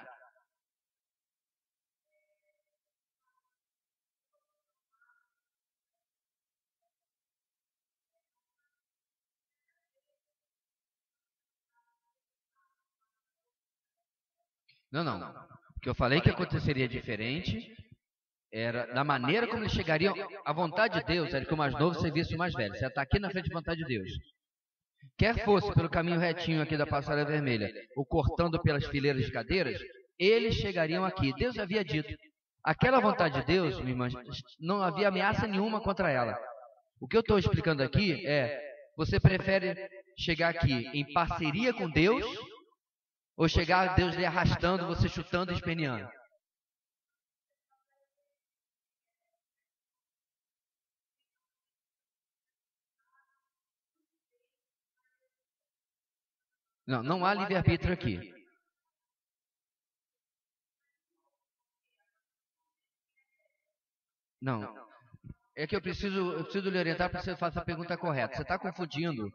Não. O que eu falei que aconteceria diferente era da maneira como eles chegariam. A vontade de Deus era que o mais novo servisse o mais velho. Você está aqui na frente da vontade de Deus. Quer fosse pelo caminho retinho aqui da passarela vermelha, ou cortando pelas fileiras de cadeiras, eles chegariam aqui. Deus havia dito. Aquela vontade de Deus, minha irmã, não havia ameaça nenhuma contra ela. O que eu estou explicando aqui é, você prefere chegar aqui em parceria com Deus, ou chegar a Deus lhe arrastando, você chutando e esperneando? Não, não há livre-arbítrio aqui. Não. É que eu preciso lhe orientar para que você faça a pergunta correta. Você está confundindo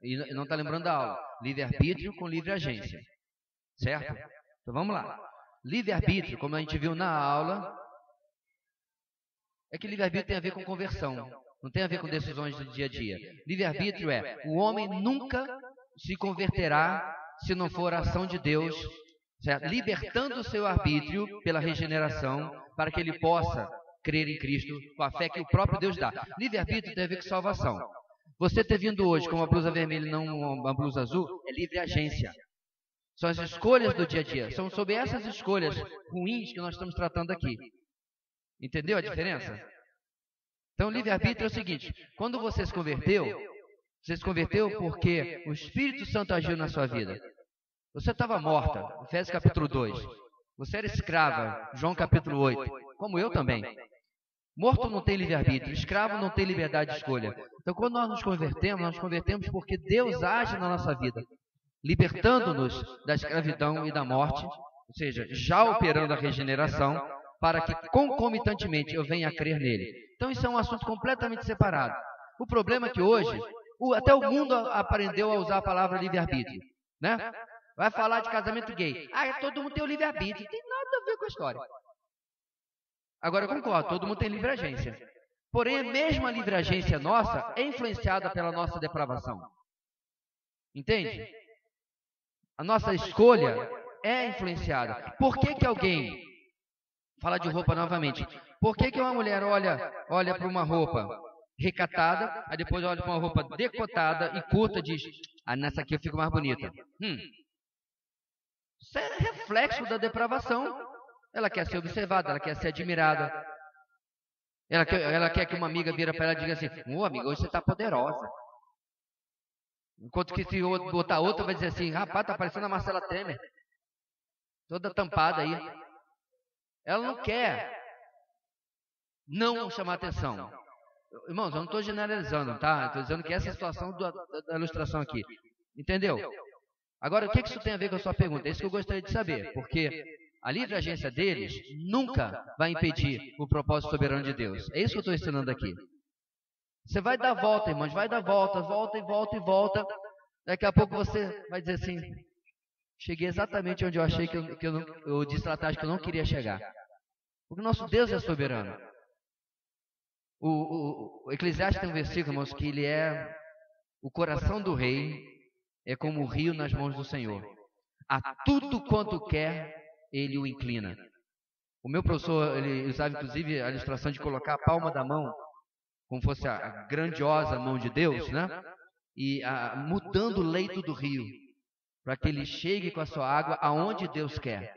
e não está lembrando da aula. Livre-arbítrio com livre-agência. Certo? Então vamos lá. Livre-arbítrio, como a gente viu na aula, é que livre-arbítrio tem a ver com conversão. Não tem a ver com decisões do dia a dia. Livre-arbítrio é: o homem nunca se converterá se não for a ação de Deus, certo? Libertando o seu arbítrio pela regeneração, para que ele possa crer em Cristo com a fé que o próprio Deus dá. Livre-arbítrio tem a ver com salvação. Você ter vindo hoje com uma blusa vermelha e não uma blusa azul é livre-agência. São as escolhas do dia a dia. São sobre essas escolhas ruins que nós estamos tratando aqui. Entendeu a diferença? Então, livre-arbítrio é o seguinte: quando você se converteu porque o Espírito Santo agiu na sua vida. Você estava morta, Efésios capítulo 2. Você era escrava, João capítulo 8. Como eu também. Morto não tem livre-arbítrio, escravo não tem liberdade de escolha. Então, quando nós nos convertemos porque Deus age na nossa vida, libertando-nos da escravidão e da morte, ou seja, já operando a regeneração, para que concomitantemente eu venha a crer nele. Então, isso é um assunto completamente separado. O problema é que hoje, até o mundo aprendeu a usar a palavra livre-arbítrio, né? Vai falar de casamento gay. Todo mundo tem o livre-arbítrio. Não tem nada a ver com a história. Agora, eu concordo, todo mundo tem livre-agência. Porém, mesmo a livre-agência nossa é influenciada pela nossa depravação. Entende? A nossa escolha é influenciada. Por que alguém... Fala de roupa novamente. Por que uma mulher olha para uma roupa recatada, aí depois olha para uma roupa decotada e curta e diz: nessa aqui eu fico mais bonita. Isso é reflexo da depravação. Ela quer ser observada, ela quer ser admirada. Ela quer que uma amiga vira para ela e diga assim: amiga, hoje você está poderosa. Enquanto que se botar outra vai dizer assim: rapaz, tá parecendo a Marcela Temer. Toda tampada aí. Ela não quer não chamar atenção. Irmãos, eu não estou generalizando, tá? Estou dizendo que essa é a situação da ilustração aqui. Entendeu? Agora, o que isso tem a ver com a sua pergunta? É isso que eu gostaria de saber. Porque a livre agência deles nunca vai impedir o propósito soberano de Deus. É isso que eu estou ensinando aqui. Você vai dar volta, irmãos, vai dar volta, volta e volta e volta. Daqui a pouco você vai dizer assim: cheguei exatamente onde eu achei eu disse lá atrás que eu não queria chegar. Porque o nosso Deus é soberano. O Eclesiastes tem um versículo, irmãos, que ele é: o coração do rei é como o rio nas mãos do Senhor. A tudo quanto quer, ele o inclina. O meu professor, ele usava inclusive a ilustração de colocar a palma da mão, como fosse a grandiosa mão de Deus, né? E mudando o leito do rio, para que ele chegue com a sua água aonde Deus quer.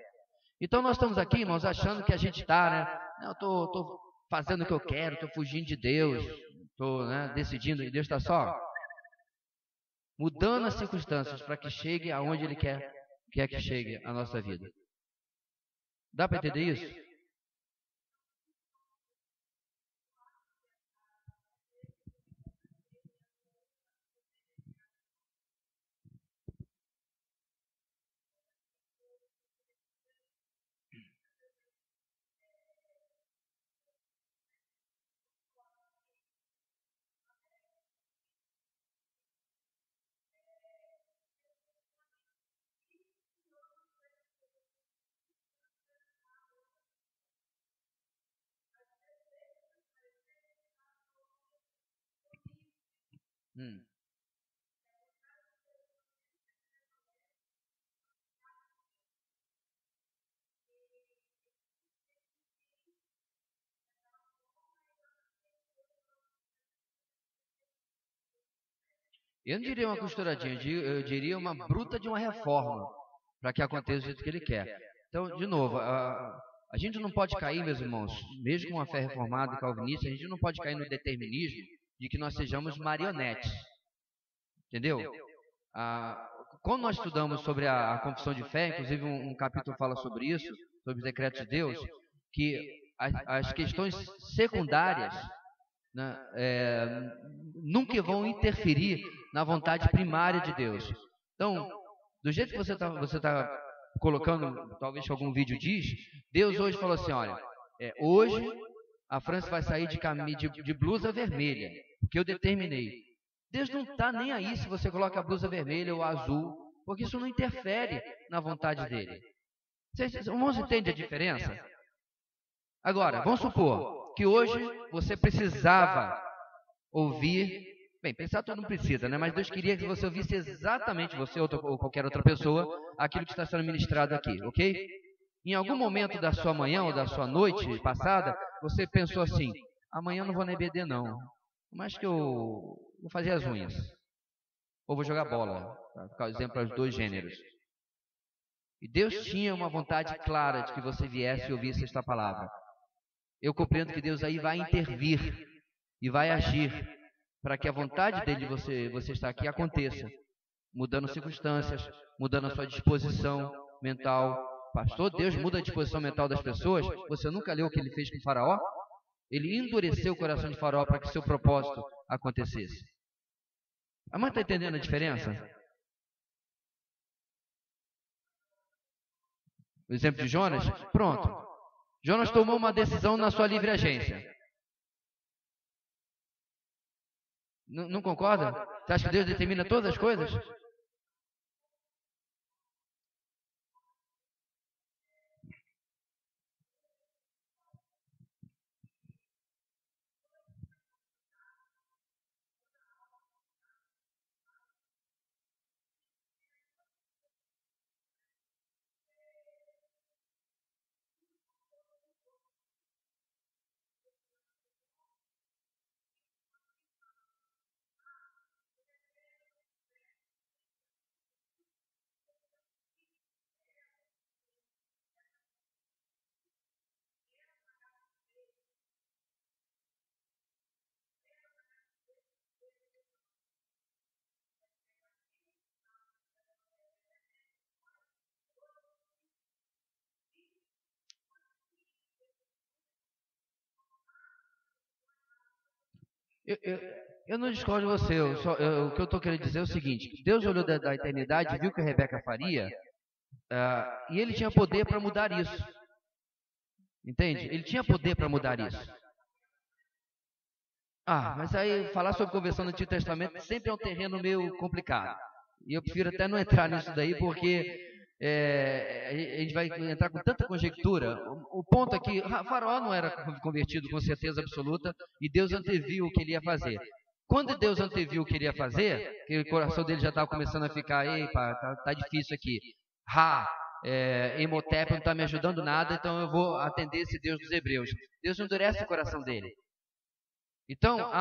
Então nós estamos aqui, irmãos, achando que a gente está, né? Eu estou fazendo o que eu quero, estou fugindo de Deus, estou decidindo, e Deus está só mudando as circunstâncias para que chegue aonde Ele quer que chegue a nossa vida. Dá para entender isso? Eu não diria uma costuradinha, eu diria uma bruta de uma reforma, para que aconteça do jeito que Ele quer. Então, de novo, a gente não pode cair, meus irmãos, mesmo com uma fé reformada e calvinista, a gente não pode cair no determinismo de que nós sejamos marionetes. Entendeu? Quando nós estudamos sobre a confissão de fé, inclusive um capítulo fala sobre isso, sobre os decretos de Deus, que as questões secundárias, né, nunca vão interferir na vontade primária de Deus. Então, do jeito que você tá colocando, talvez que algum vídeo diz, Deus hoje falou assim, olha, hoje a França vai sair de blusa vermelha, porque eu determinei. Deus não está nem aí se você coloca a blusa vermelha ou azul, porque isso não interfere na vontade dele. Vocês entendem a diferença? Agora, vamos supor que hoje você precisava ouvir, bem, pensar todo mundo precisa, né? Mas Deus queria que você ouvisse exatamente, você ou qualquer outra pessoa, aquilo que está sendo ministrado aqui, ok? Em algum momento da sua manhã ou da sua noite passada, você pensou assim, amanhã eu não vou na EBD não, mas que eu vou fazer as unhas, ou vou jogar bola, para ficar exemplo para os dois gêneros. E Deus tinha uma vontade clara de que você viesse e ouvisse esta palavra. Eu compreendo que Deus aí vai intervir e vai agir para que a vontade dele de você estar aqui aconteça, mudando circunstâncias, mudando a sua disposição mental. Pastor, Deus muda a disposição mental das pessoas? Você nunca leu o que ele fez com o faraó? Ele endureceu o coração de faraó para que seu propósito acontecesse. A mãe está entendendo a diferença? O exemplo de Jonas? Pronto. Jonas tomou uma decisão na sua livre agência. Não concorda? Você acha que Deus determina todas as coisas? Eu não discordo de você, o que eu estou querendo dizer é o seguinte, Deus olhou da eternidade, viu o que a Rebeca faria, e ele tinha poder para mudar isso. Entende? Ele tinha poder para mudar isso. Mas aí falar sobre conversão no Antigo Testamento sempre é um terreno meio complicado. E eu prefiro até não entrar nisso daí, porque a gente vai entrar com tanta conjectura. O ponto é que Faraó não era convertido com certeza absoluta, e Deus anteviu o que ele ia fazer. Quando Deus anteviu o que ele ia fazer, que o coração dele já estava começando a ficar, tá difícil aqui. Imhotep não está me ajudando nada, então eu vou atender esse Deus dos Hebreus. Deus endurece o coração dele. Então,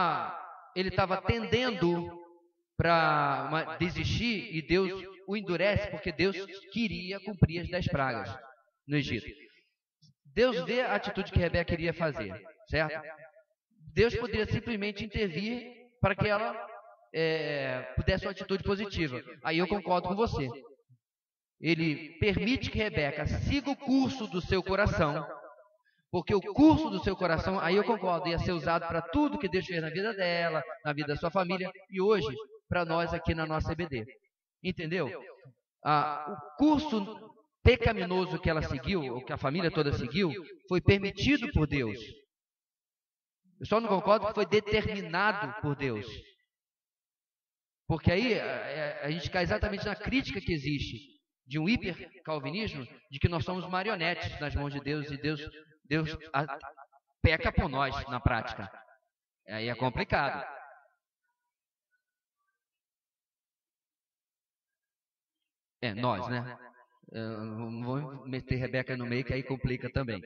ele estava tendendo para desistir, e Deus o endurece porque Deus queria cumprir as 10 pragas no Egito. Deus vê a atitude que Rebeca queria fazer, certo? Deus poderia simplesmente intervir para que ela pudesse uma atitude positiva. Aí eu concordo com você. Ele permite que Rebeca siga o curso do seu coração, porque o curso do seu coração, aí eu concordo, ia ser usado para tudo que Deus fez na vida dela, na vida da sua família, e hoje, para nós aqui na nossa EBD. Entendeu? O curso pecaminoso que ela seguiu, ou que a família toda seguiu, foi permitido por Deus. Eu só não concordo que foi determinado por Deus. Porque aí a gente cai exatamente na crítica que existe de um hiper-calvinismo, de que nós somos marionetes nas mãos de Deus, e Deus peca por nós na prática. Aí é complicado. Nós, né? Não vou meter Rebeca no meio, que aí complica também.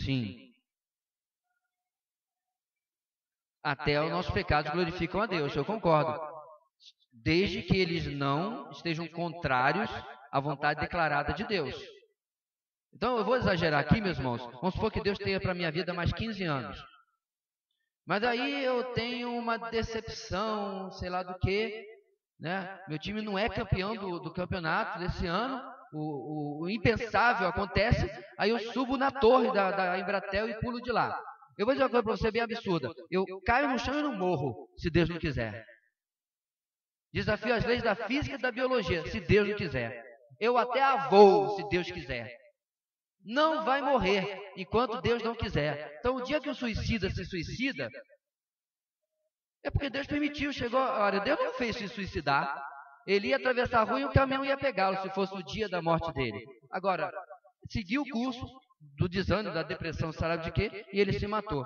Sim. Até os nossos pecados glorificam a Deus, eu concordo. Desde que eles não estejam contrários à vontade declarada de Deus. Então eu vou exagerar aqui, meus irmãos. Vamos supor que Deus tenha para a minha vida mais 15 anos. Mas aí eu tenho uma decepção, sei lá do que, né? Meu time não é campeão do campeonato desse ano, o impensável acontece, aí eu subo na torre da Embratel e pulo de lá. Eu vou dizer uma coisa para você bem absurda, eu caio no chão e não morro, se Deus não quiser. Desafio as leis da física e da biologia, se Deus não quiser. Eu até avoo, se Deus quiser. Não vai morrer enquanto Deus não quiser. Então, o dia que o suicida se suicida, é porque Deus permitiu, chegou a hora. Deus não fez se suicidar. Ele ia atravessar a rua e o caminhão ia pegá-lo, se fosse o dia da morte dele. Agora, seguiu o curso do desânimo, da depressão, sabe de quê? E ele se matou.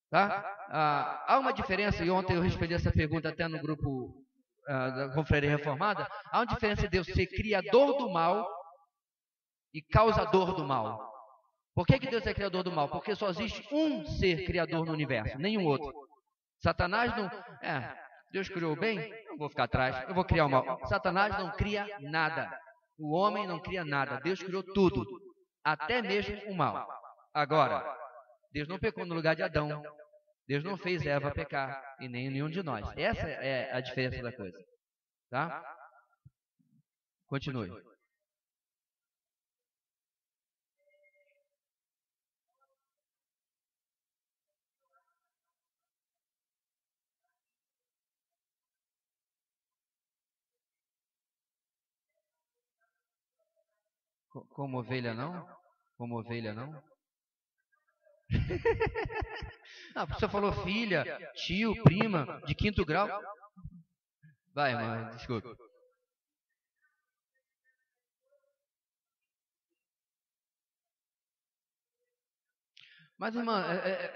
Tá? Há uma diferença, e ontem eu respondi essa pergunta até no grupo da Confraria Reformada, há uma diferença de Deus ser criador do mal e causador do mal. Por que Deus é criador do mal? Porque só existe um ser criador no universo, nenhum outro. Satanás não... Deus criou o bem, não vou ficar atrás, eu vou criar o mal. Satanás não cria nada. O homem não cria nada. Deus criou tudo, até mesmo o mal. Agora, Deus não pecou no lugar de Adão. Deus não fez Eva pecar, e nem nenhum de nós. Essa é a diferença da coisa. Tá? Continue. Como ovelha não? Como ovelha não? Você falou filha, tio, prima, de 5º grau. Vai, irmã, desculpa. Mas, irmã,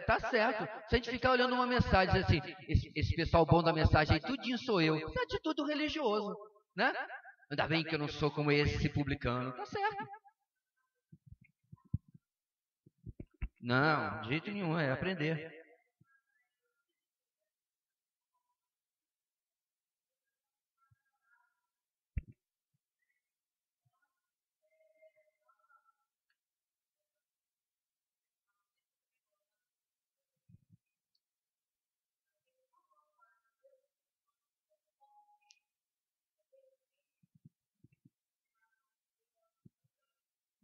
tá certo. Se a gente ficar olhando uma mensagem assim, esse pessoal bom da mensagem aí, tudinho sou eu. Isso é atitude religioso, né? Ainda bem que eu não sou como esse publicano. Tá certo. Não, de jeito nenhum, é aprender.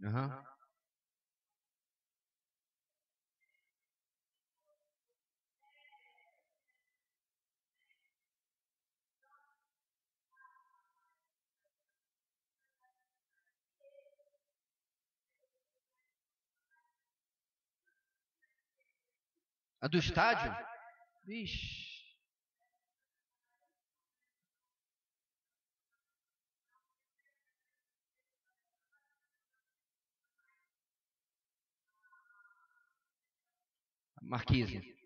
Uhum. A do estádio? Vixe. Marquise.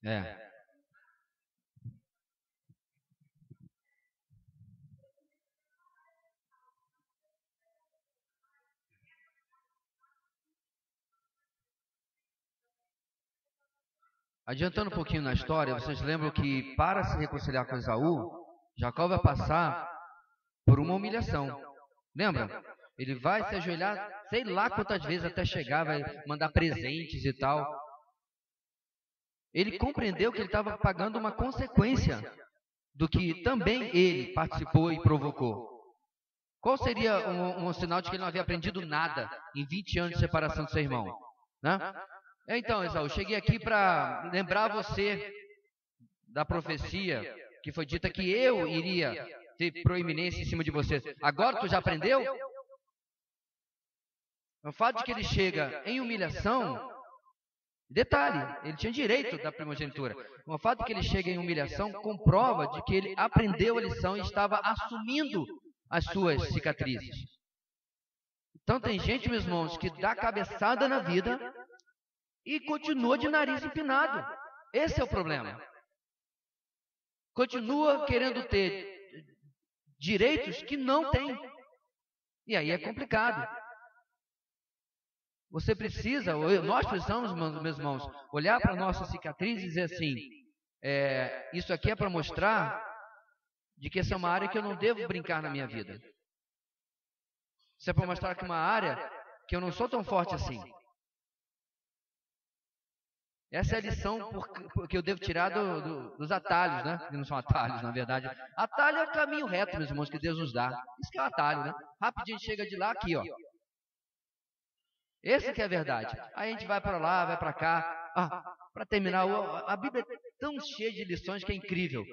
É. Adiantando um pouquinho na história, vocês lembram que para se reconciliar com Esaú, Jacó vai passar por uma humilhação. Lembra? Ele vai se ajoelhar, sei lá quantas vezes até chegar, vai mandar presentes e tal. Ele compreendeu que ele estava pagando uma consequência do que também ele participou e provocou. Qual seria um sinal de que ele não havia aprendido nada em 20 anos de separação do seu irmão? Né? Então, Esaú, cheguei aqui para lembrar você da profecia que foi dita que eu iria ter proeminência em cima de você. Agora tu já aprendeu? O fato de que ele chega em humilhação, detalhe, ele tinha direito da primogenitura. O fato de que ele chega em humilhação comprova de que ele aprendeu a lição e estava assumindo as suas cicatrizes. Então tem gente, meus irmãos, que dá cabeçada na vida e continua de nariz empinado. Esse é o problema. Continua querendo ter direitos que não tem. E aí é complicado. Você precisa, nós precisamos, meus irmãos, olhar para a nossa cicatriz e dizer assim, isso aqui é para mostrar de que essa é uma área que eu não devo brincar na minha vida. Isso é para mostrar que é uma área que eu não sou tão forte assim. Essa é a lição que eu devo tirar dos atalhos, né? Que não são atalhos, na verdade. Atalho é o caminho reto, meus irmãos, que Deus nos dá. Isso que é o atalho, né? Rapidinho a gente chega de lá, aqui, ó. Esse que é a verdade. Aí a gente vai para lá, vai para cá. Para terminar, a Bíblia é tão cheia de lições que é incrível.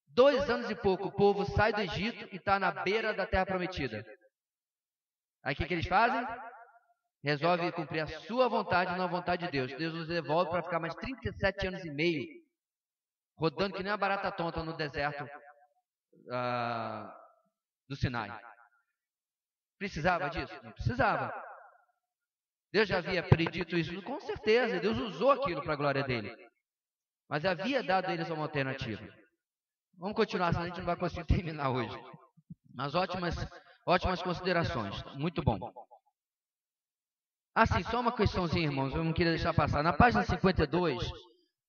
2 anos e pouco, o povo sai do Egito e está na beira da terra prometida. Aí o que eles fazem? Resolve cumprir a sua vontade e não a vontade de Deus. Deus nos devolve para ficar mais 37 anos e meio, rodando que nem uma barata tonta no deserto do Sinai. Precisava disso? Não precisava. Deus já havia predito isso, com certeza. Deus usou aquilo para a glória dele. Mas havia dado a eles uma alternativa. Vamos continuar, senão a gente não vai conseguir terminar hoje. Mas ótimas considerações. Muito bom. Sim, só uma questãozinha, irmãos, eu não queria deixar passar. Na página 52,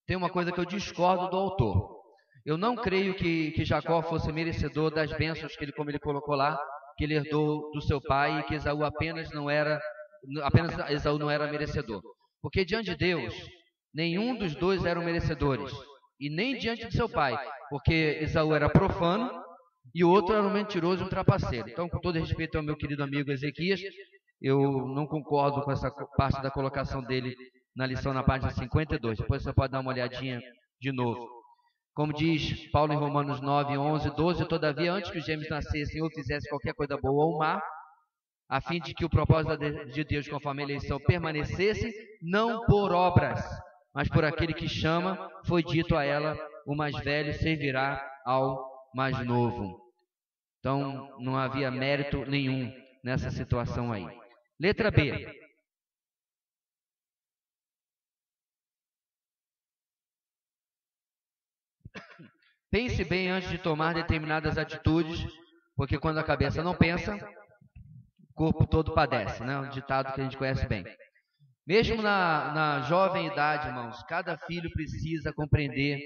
tem uma coisa que eu discordo do autor. Eu não creio que Jacó fosse merecedor das bênçãos que ele, como ele colocou lá, que ele herdou do seu pai e que Esaú apenas Esaú não era merecedor. Porque diante de Deus, nenhum dos dois eram merecedores. E nem diante de seu pai, porque Esaú era profano e o outro era um mentiroso e um trapaceiro. Então, com todo respeito ao meu querido amigo Ezequias, eu não concordo com essa parte da colocação dele na lição na página 52. Depois você pode dar uma olhadinha de novo. Como diz Paulo em Romanos 9, 11, 12, todavia, antes que os gêmeos nascessem ou fizessem qualquer coisa boa ou má, a fim de que o propósito de Deus conforme a eleição permanecesse, não por obras, mas por aquele que chama, foi dito a ela, o mais velho servirá ao mais novo. Então, não havia mérito nenhum nessa situação aí. Letra B. Pense bem antes de tomar determinadas atitudes, porque quando a cabeça não pensa, o corpo todo padece, né? Um ditado que a gente conhece bem. Mesmo na jovem idade, irmãos, cada filho precisa compreender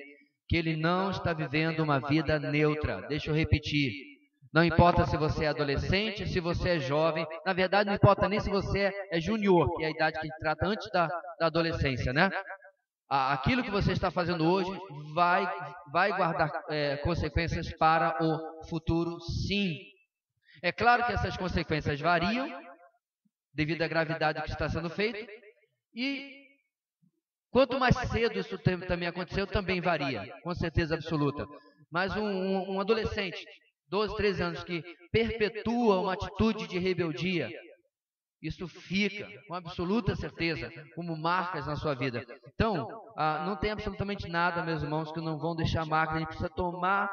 que ele não está vivendo uma vida neutra. Deixa eu repetir. Não importa se você é adolescente, se você é jovem. Na verdade, não importa nem se você é junior, que é a idade que a gente trata antes da adolescência, né? Aquilo que você está fazendo hoje vai guardar consequências para o futuro, sim. É claro que essas consequências variam devido à gravidade do que está sendo feito. E quanto mais cedo isso também aconteceu, também varia, com certeza absoluta. Mas um adolescente, 12, 13 anos, que perpetua uma atitude de rebeldia, isso fica, com absoluta certeza, como marcas na sua vida. Então, não tem absolutamente nada, meus irmãos, que não vão deixar marcas. A gente precisa tomar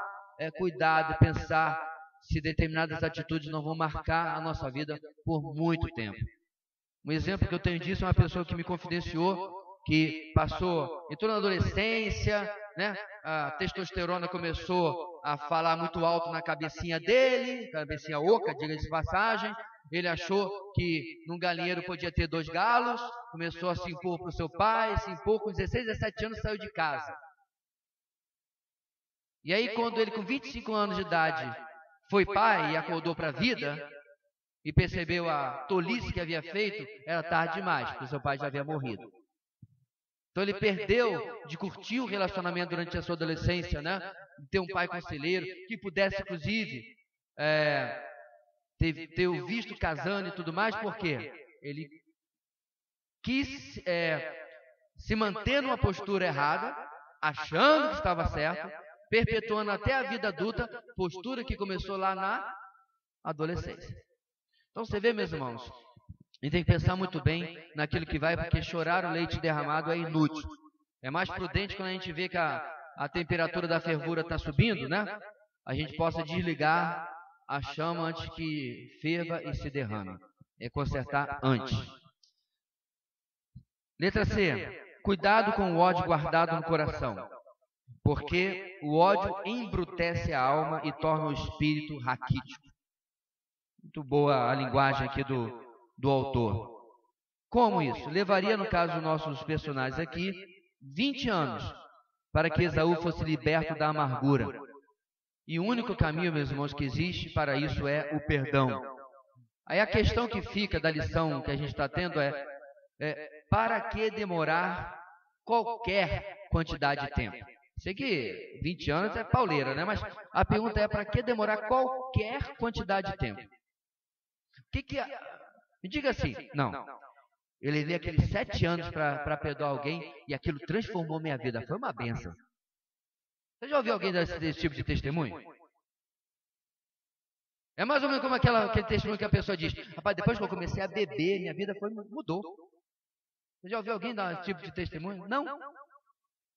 cuidado e pensar se determinadas atitudes não vão marcar a nossa vida por muito tempo. Um exemplo que eu tenho disso é uma pessoa que me confidenciou, que entrou na adolescência, né? A testosterona começou a falar muito alto na cabecinha dele, cabecinha oca, diga-se de passagem. Ele achou que num galinheiro podia ter 2 galos, começou a se impor para o seu pai, se impor com 16, 17 anos, saiu de casa. E aí, quando ele com 25 anos de idade foi pai e acordou para a vida, e percebeu a tolice que havia feito, era tarde demais, porque seu pai já havia morrido. Então ele perdeu de curtir o relacionamento durante a sua adolescência, né? De ter um pai conselheiro, que pudesse, inclusive, ter o visto casando e tudo mais, porque ele quis se manter numa postura errada, achando que estava certo, perpetuando até a vida adulta, postura que começou lá na adolescência. Então você vê, meus irmãos, a gente tem que pensar muito bem naquilo que vai, porque chorar o leite derramado é inútil. É mais prudente quando a gente vê que a temperatura da fervura está subindo, né? A gente possa desligar a chama antes que ferva e se derrame. É consertar antes. Letra C. Cuidado com o ódio guardado no coração, porque o ódio embrutece a alma e torna o espírito raquítico. Muito boa a linguagem aqui do autor. Como isso? Levaria, no caso dos nossos personagens aqui, 20 anos para que Esaú fosse liberto da amargura. E o único caminho, meus irmãos, que existe para isso é o perdão. Aí a questão que fica da lição que a gente está tendo é para que demorar qualquer quantidade de tempo? Sei que 20 anos é pauleira, né? Mas a pergunta é para que demorar qualquer quantidade de tempo? Me diga assim, não. Eu levei aqueles 7 anos para perdoar alguém e aquilo transformou minha vida. Foi uma benção. Você já ouviu alguém desse tipo de testemunho? É mais ou menos como aquele testemunho que a pessoa diz: rapaz, depois que eu comecei a beber, minha vida mudou. Você já ouviu alguém dar esse tipo de testemunho? Não.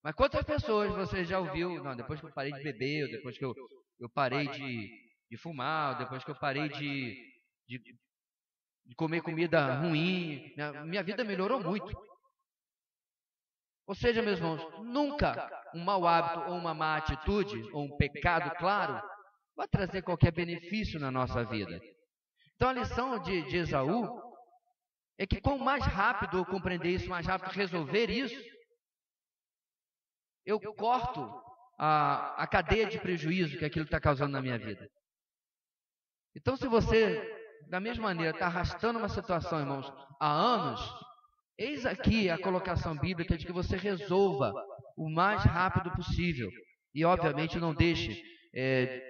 Mas quantas pessoas você já ouviu? Não, depois que eu parei de beber, depois que eu parei de fumar, depois que eu parei de comer comida ruim, minha vida melhorou muito. Ou seja, meus irmãos, nunca um mau hábito ou uma má atitude, ou um pecado, claro, vai trazer qualquer benefício na nossa vida. Então a lição de Esaú é que quanto mais rápido eu compreender isso, mais rápido resolver isso, eu corto a cadeia de prejuízo que aquilo está causando na minha vida. Então se você, da mesma maneira, está arrastando uma situação, irmãos, há anos, eis aqui a colocação bíblica de que você resolva o mais rápido possível. E obviamente não deixe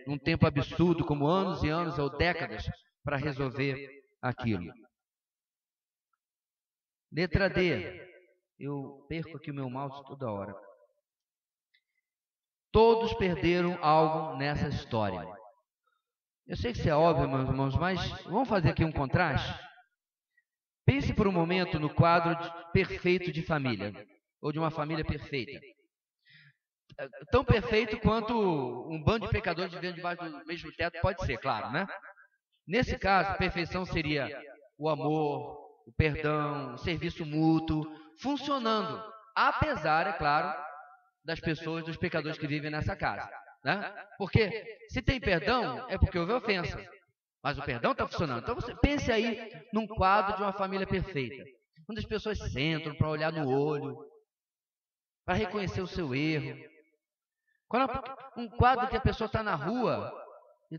um tempo absurdo, como anos e anos ou décadas, para resolver aquilo. Letra D. Eu perco aqui o meu mouse toda hora. Todos perderam algo nessa história. Eu sei que isso é óbvio, meus irmãos, mas vamos fazer aqui um contraste? Pense por um momento no quadro perfeito de família, ou de uma família perfeita. Tão perfeito quanto um bando de pecadores vivendo debaixo do mesmo teto pode ser, claro, né? Nesse caso, a perfeição seria o amor, o perdão, o serviço mútuo, funcionando, apesar, é claro, das pessoas, dos pecadores que vivem nessa casa, né? Porque se tem perdão, é porque houve ofensa, mas o perdão está funcionando. Então você pense aí num quadro de uma família perfeita, onde as pessoas sentam para olhar no olho, para reconhecer o seu erro. Um quadro que a pessoa está na rua e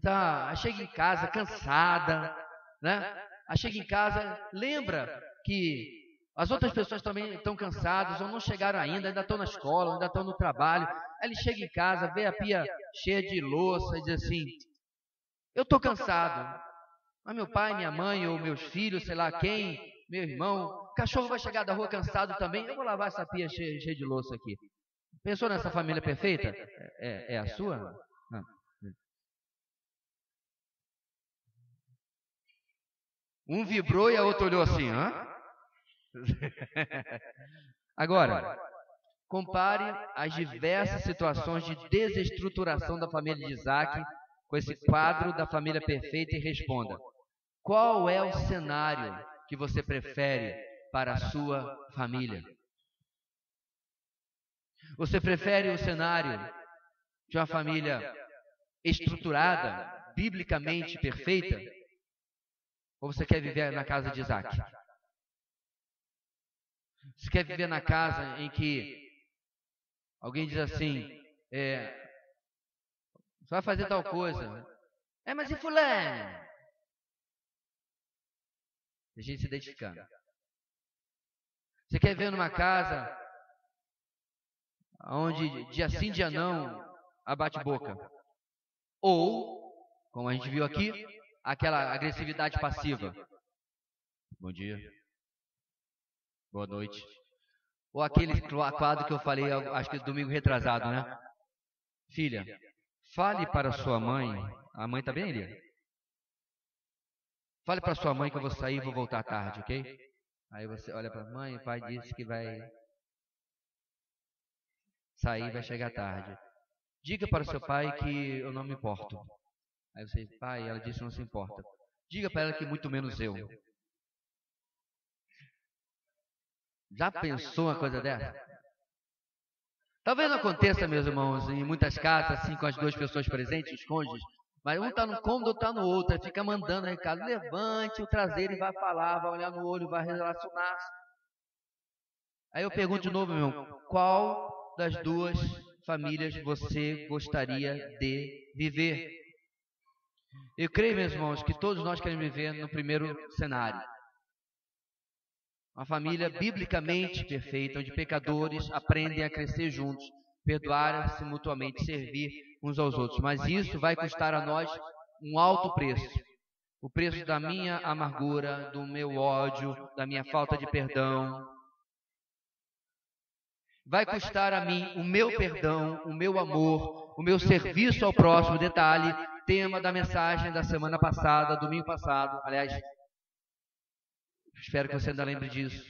chega em casa cansada, né? Chega em casa, lembra que as outras pessoas também estão cansadas ou não chegaram ainda estão na escola, ainda estão no trabalho. Aí ele chega em casa, vê a pia cheia de louça e diz assim: eu estou cansado, mas meu pai, minha mãe ou meus filhos, sei lá quem, meu irmão, o cachorro vai chegar da rua cansado também, eu vou lavar essa pia cheia de louça aqui. Pensou nessa família perfeita? É a sua? Não. Um vibrou e a outra olhou assim, hã? Agora, compare as diversas situações de desestruturação da família de Isaac com esse quadro da família perfeita e responda: qual é o cenário que você prefere para a sua família? Você prefere o cenário de uma família estruturada, biblicamente perfeita? Ou você quer viver na casa de Isaac? Você quer viver na casa em que alguém diz assim: você vai fazer tal coisa. Mas e fulano? A gente se identificando. Você quer viver numa casa onde dia sim, dia não, abate boca? Ou, como a gente viu aqui, aquela agressividade passiva. Bom dia. Boa noite. Ou aquele quadro que eu falei, acho que domingo retrasado, né? filha, fale para sua mãe. A mãe está bem ali? Fale para sua mãe que eu vou sair e vou voltar tarde, ok? Aí você olha para a mãe, o pai disse que vai sair e vai chegar tarde. Diga para o seu pai que eu não me importo. Aí você, pai, ela disse que não se importa. Diga para ela que muito menos eu. Já pensou uma coisa dessa? Talvez não aconteça, meus irmãos, em muitas casas, assim, com as duas pessoas presentes, os cônjuges, mas um está num cômodo, outro está no outro, aí fica mandando recado, levante o traseiro e vai falar, vai olhar no olho, vai relacionar-se. Aí eu pergunto de novo, meu irmão, qual das duas famílias você gostaria de viver? Eu creio, meus irmãos, que todos nós queremos viver no primeiro cenário. Uma família biblicamente perfeita, onde pecadores aprendem a crescer juntos, perdoar-se mutuamente, servir uns aos outros. Mas isso vai custar a nós um alto preço. O preço da minha amargura, do meu ódio, da minha falta de perdão. Vai custar a mim o meu perdão, o meu amor, o meu serviço ao próximo. Detalhe, tema da mensagem da semana passada, domingo passado, aliás, espero que você ainda lembre disso.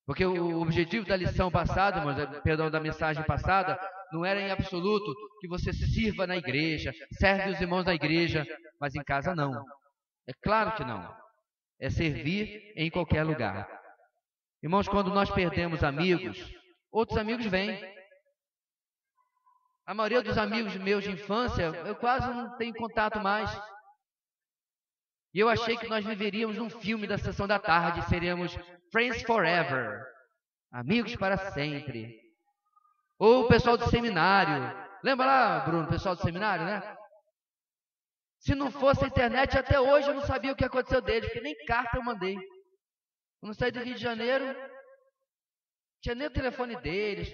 Porque o objetivo da lição passada, perdão, da mensagem passada, não era em absoluto que você sirva na igreja, serve os irmãos na igreja, mas em casa não. É claro que não. É servir em qualquer lugar. Irmãos, quando nós perdemos amigos, outros amigos vêm. A maioria dos amigos meus de infância, eu quase não tenho contato mais. E eu achei que nós viveríamos num filme da sessão da tarde, seríamos Friends Forever, amigos para sempre. Ou o pessoal do seminário. Lembra lá, Bruno, o pessoal do seminário, né? Se não fosse a internet, até hoje eu não sabia o que aconteceu deles, porque nem carta eu mandei. Quando eu saí do Rio de Janeiro, não tinha nem o telefone deles.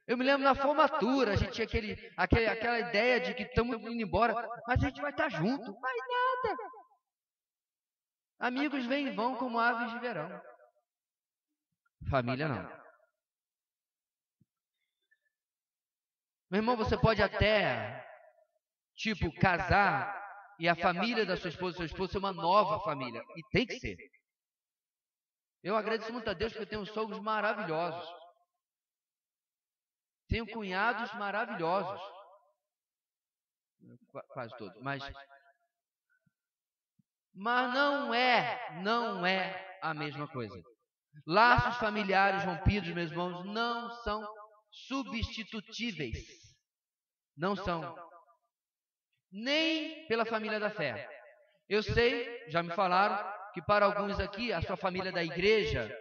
Eu me lembro na formatura, a gente tinha aquela ideia de que estamos indo embora, mas a gente vai estar junto. Mas nada. Amigos vêm e vão como aves de verão. Família não. Meu irmão, você pode até, casar e a família da sua esposa, seu esposo, ser uma nova família. E tem que ser. Eu agradeço muito a Deus porque eu tenho sogros maravilhosos. Tenho cunhados maravilhosos. Quase todos. Mas não é a mesma coisa. Laços familiares rompidos, meus irmãos, não são substitutíveis. Não são. Nem pela família da fé. Eu sei, já me falaram, que para alguns aqui, a sua família da igreja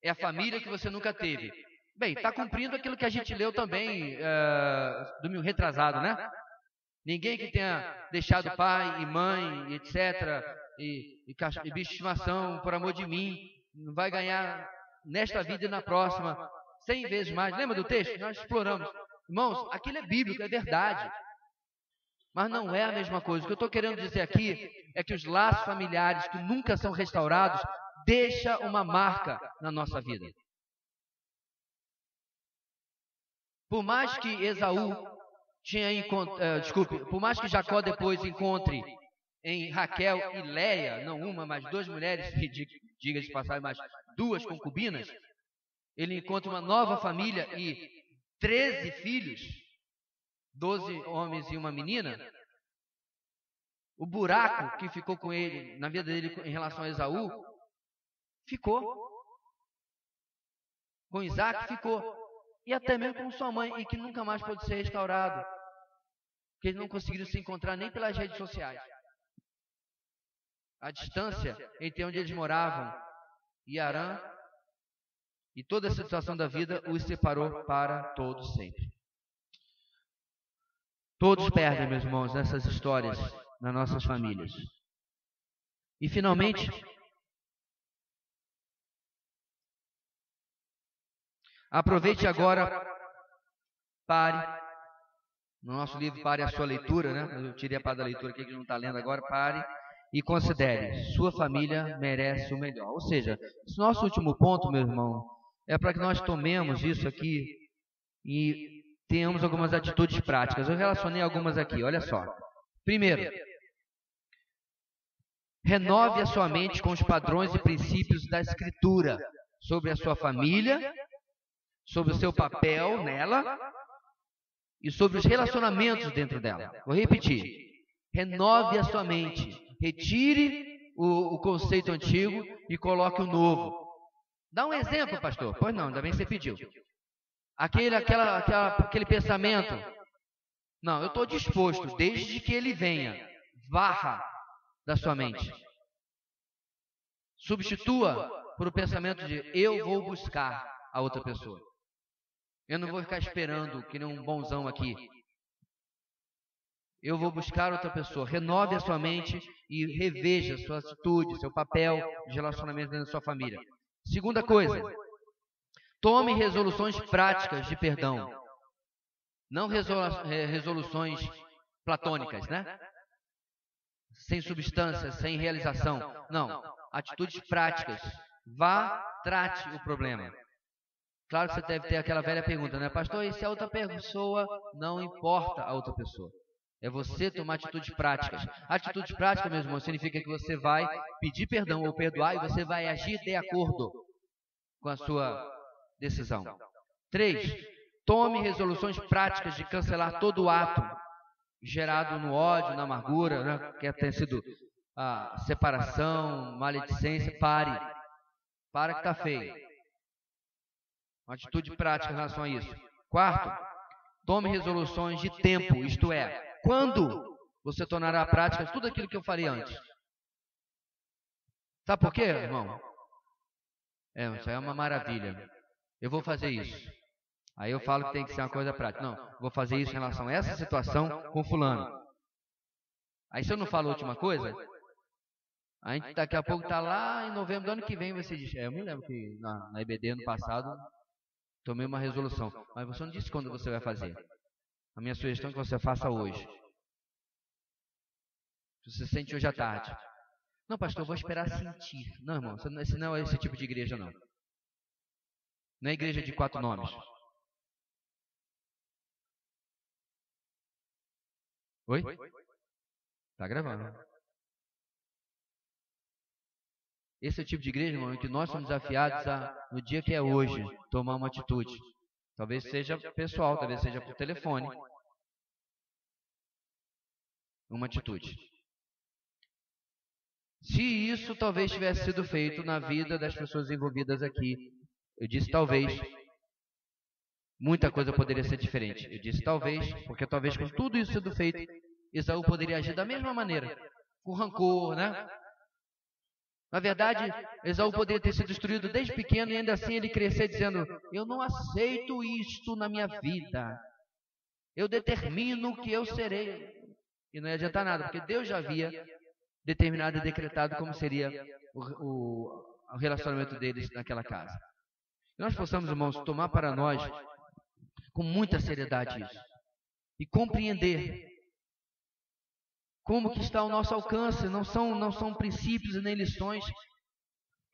é a família que você nunca teve. Bem, está cumprindo aquilo que a gente leu também domingo retrasado, né? Ninguém que tenha deixado pai e mãe, etc., e bicho de estimação, por amor de mim, não vai ganhar nesta vida e na próxima 100 vezes mais. Lembra do texto? Nós exploramos. Irmãos, aquilo é bíblico, é verdade. Mas não é a mesma coisa. O que eu estou querendo dizer aqui é que os laços familiares que nunca são restaurados deixam uma marca na nossa vida. Por mais que por mais que Jacó depois encontre em Raquel e Leia, não uma, mas duas mulheres, diga de passagem, mas duas concubinas, ele encontra uma nova família e 13 filhos, 12 homens e uma menina. O buraco que ficou com ele, na vida dele em relação a Esaú, ficou. Com Isaac ficou. E até mesmo com sua mãe, e que nunca mais pôde ser restaurado. Porque eles não conseguiram se encontrar nem pelas redes sociais. A distância entre onde eles moravam e Harã, e toda a situação da vida os separou para todos sempre. Todos perdem, meus irmãos, nessas histórias, nas nossas famílias. E finalmente, aproveite agora, pare. No nosso livro, pare a sua leitura, né? Eu tirei a parte da leitura aqui que não está lendo agora. Pare e considere: sua família merece o melhor. Ou seja, esse nosso último ponto, meu irmão, é para que nós tomemos isso aqui e tenhamos algumas atitudes práticas. Eu relacionei algumas aqui, olha só. Primeiro, renove a sua mente com os padrões e princípios da Escritura sobre a sua família, sobre o seu papel nela e sobre os relacionamentos dentro dela. Vou repetir. Renove a sua mente. Retire o conceito antigo e coloque o novo. Dá um exemplo, pastor. Pois não, ainda bem que você pediu. Aquele pensamento. Não, eu estou disposto, desde que ele venha. Varra da sua mente. Substitua por o pensamento de eu vou buscar a outra pessoa. Eu não vou ficar esperando que nem um bonzão aqui. Eu vou buscar outra pessoa. Renove a sua mente e reveja sua atitude, seu papel de relacionamento dentro da sua família. Segunda coisa, tome resoluções práticas de perdão. Não resoluções platônicas, né? Sem substância, sem realização. Não, atitudes práticas. Vá, trate o problema. Claro que você deve ter aquela velha pergunta, né? Pastor, e se a outra pessoa não importa a outra pessoa? É você tomar atitudes práticas. Atitudes práticas, meu irmão, significa que você vai pedir perdão ou perdoar e você vai agir de acordo com a sua decisão. 3. Tome resoluções práticas de cancelar todo o ato gerado no ódio, na amargura, né? Que tenha sido a separação, maledicência. Pare. Para que está feio. Uma atitude prática em relação a isso. 4. Tome resoluções de tempo, isto é, quando você tornará prática tudo aquilo que eu falei antes. Sabe por quê, irmão? Isso aí é uma maravilha. Eu vou fazer isso. Aí eu falo que tem que ser uma coisa prática. Não, vou fazer isso em relação a essa situação com fulano. Aí se eu não falo a última coisa, a gente daqui a pouco está lá em novembro do ano que vem, você diz, eu me lembro que na EBD ano passado tomei uma resolução, mas você não disse quando você vai fazer. A minha sugestão é que você faça hoje. Você sente hoje à tarde. Não, pastor, eu vou esperar sentir. Não, irmão, esse não é esse tipo de igreja, não. Não é igreja de 4 nomes. Oi? Tá gravando. Esse é o tipo de igreja, irmão, em que nós somos desafiados a, no dia que é hoje, tomar uma atitude. Talvez seja pessoal, talvez seja por telefone. Uma atitude. Se isso talvez tivesse sido feito na vida das pessoas envolvidas aqui, eu disse talvez, muita coisa poderia ser diferente. Eu disse talvez, porque talvez com tudo isso sendo feito, Esaú poderia agir da mesma maneira, com rancor, né? Na verdade, Esaú poderia ter sido destruído desde pequeno e ainda assim ele crescer dizendo, eu não aceito isto na minha vida. Eu determino que eu serei. E não ia adiantar nada, porque Deus já havia determinado e decretado como seria o relacionamento deles naquela casa. Que nós possamos, irmãos, tomar para nós com muita seriedade isso. E compreender como que está ao nosso alcance. Não são princípios e nem lições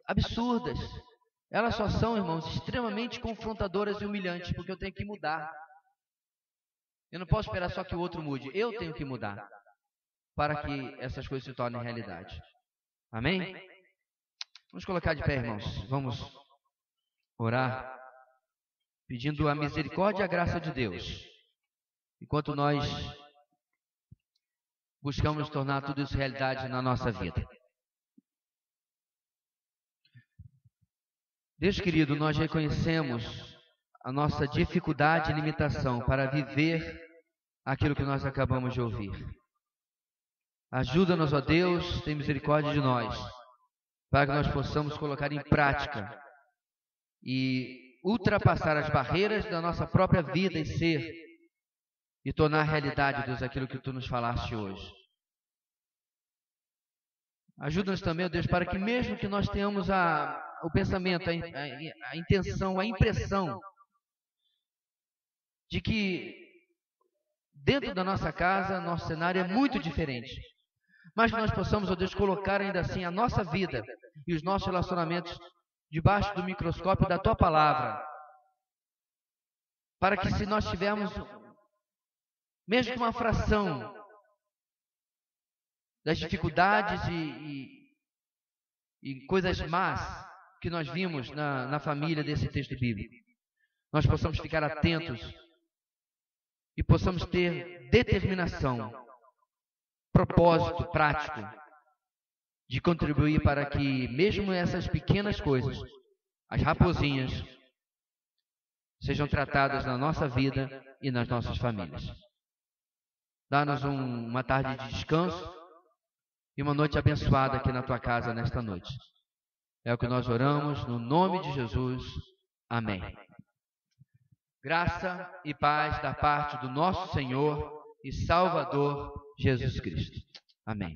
absurdas. Elas só são, irmãos, extremamente confrontadoras e humilhantes, porque eu tenho que mudar. Eu não posso esperar só que o outro mude. Eu tenho que mudar para que essas coisas se tornem realidade. Amém? Vamos colocar de pé, irmãos. Vamos orar pedindo a misericórdia e a graça de Deus. Enquanto nós buscamos tornar tudo isso realidade na nossa vida. Deus querido, nós reconhecemos a nossa dificuldade e limitação para viver aquilo que nós acabamos de ouvir. Ajuda-nos, ó Deus, tem misericórdia de nós, para que nós possamos colocar em prática e ultrapassar as barreiras da nossa própria vida e ser, e tornar realidade, Deus, aquilo que Tu nos falaste hoje. Ajuda-nos também, ó Deus, para que mesmo que nós tenhamos o pensamento, a intenção, a impressão de que dentro da nossa casa, nosso cenário é muito diferente, mas que nós possamos, ó Deus, colocar ainda assim a nossa vida e os nossos relacionamentos debaixo do microscópio da Tua Palavra, para que, se nós tivermos mesmo que uma fração das dificuldades e coisas más que nós vimos na família desse texto bíblico, nós possamos ficar atentos e possamos ter determinação, propósito prático de contribuir para que mesmo essas pequenas coisas, as raposinhas, sejam tratadas na nossa vida e nas nossas famílias. Dá-nos uma tarde de descanso e uma noite abençoada aqui na tua casa nesta noite. É o que nós oramos no nome de Jesus. Amém. Graça e paz da parte do nosso Senhor e Salvador Jesus Cristo. Amém.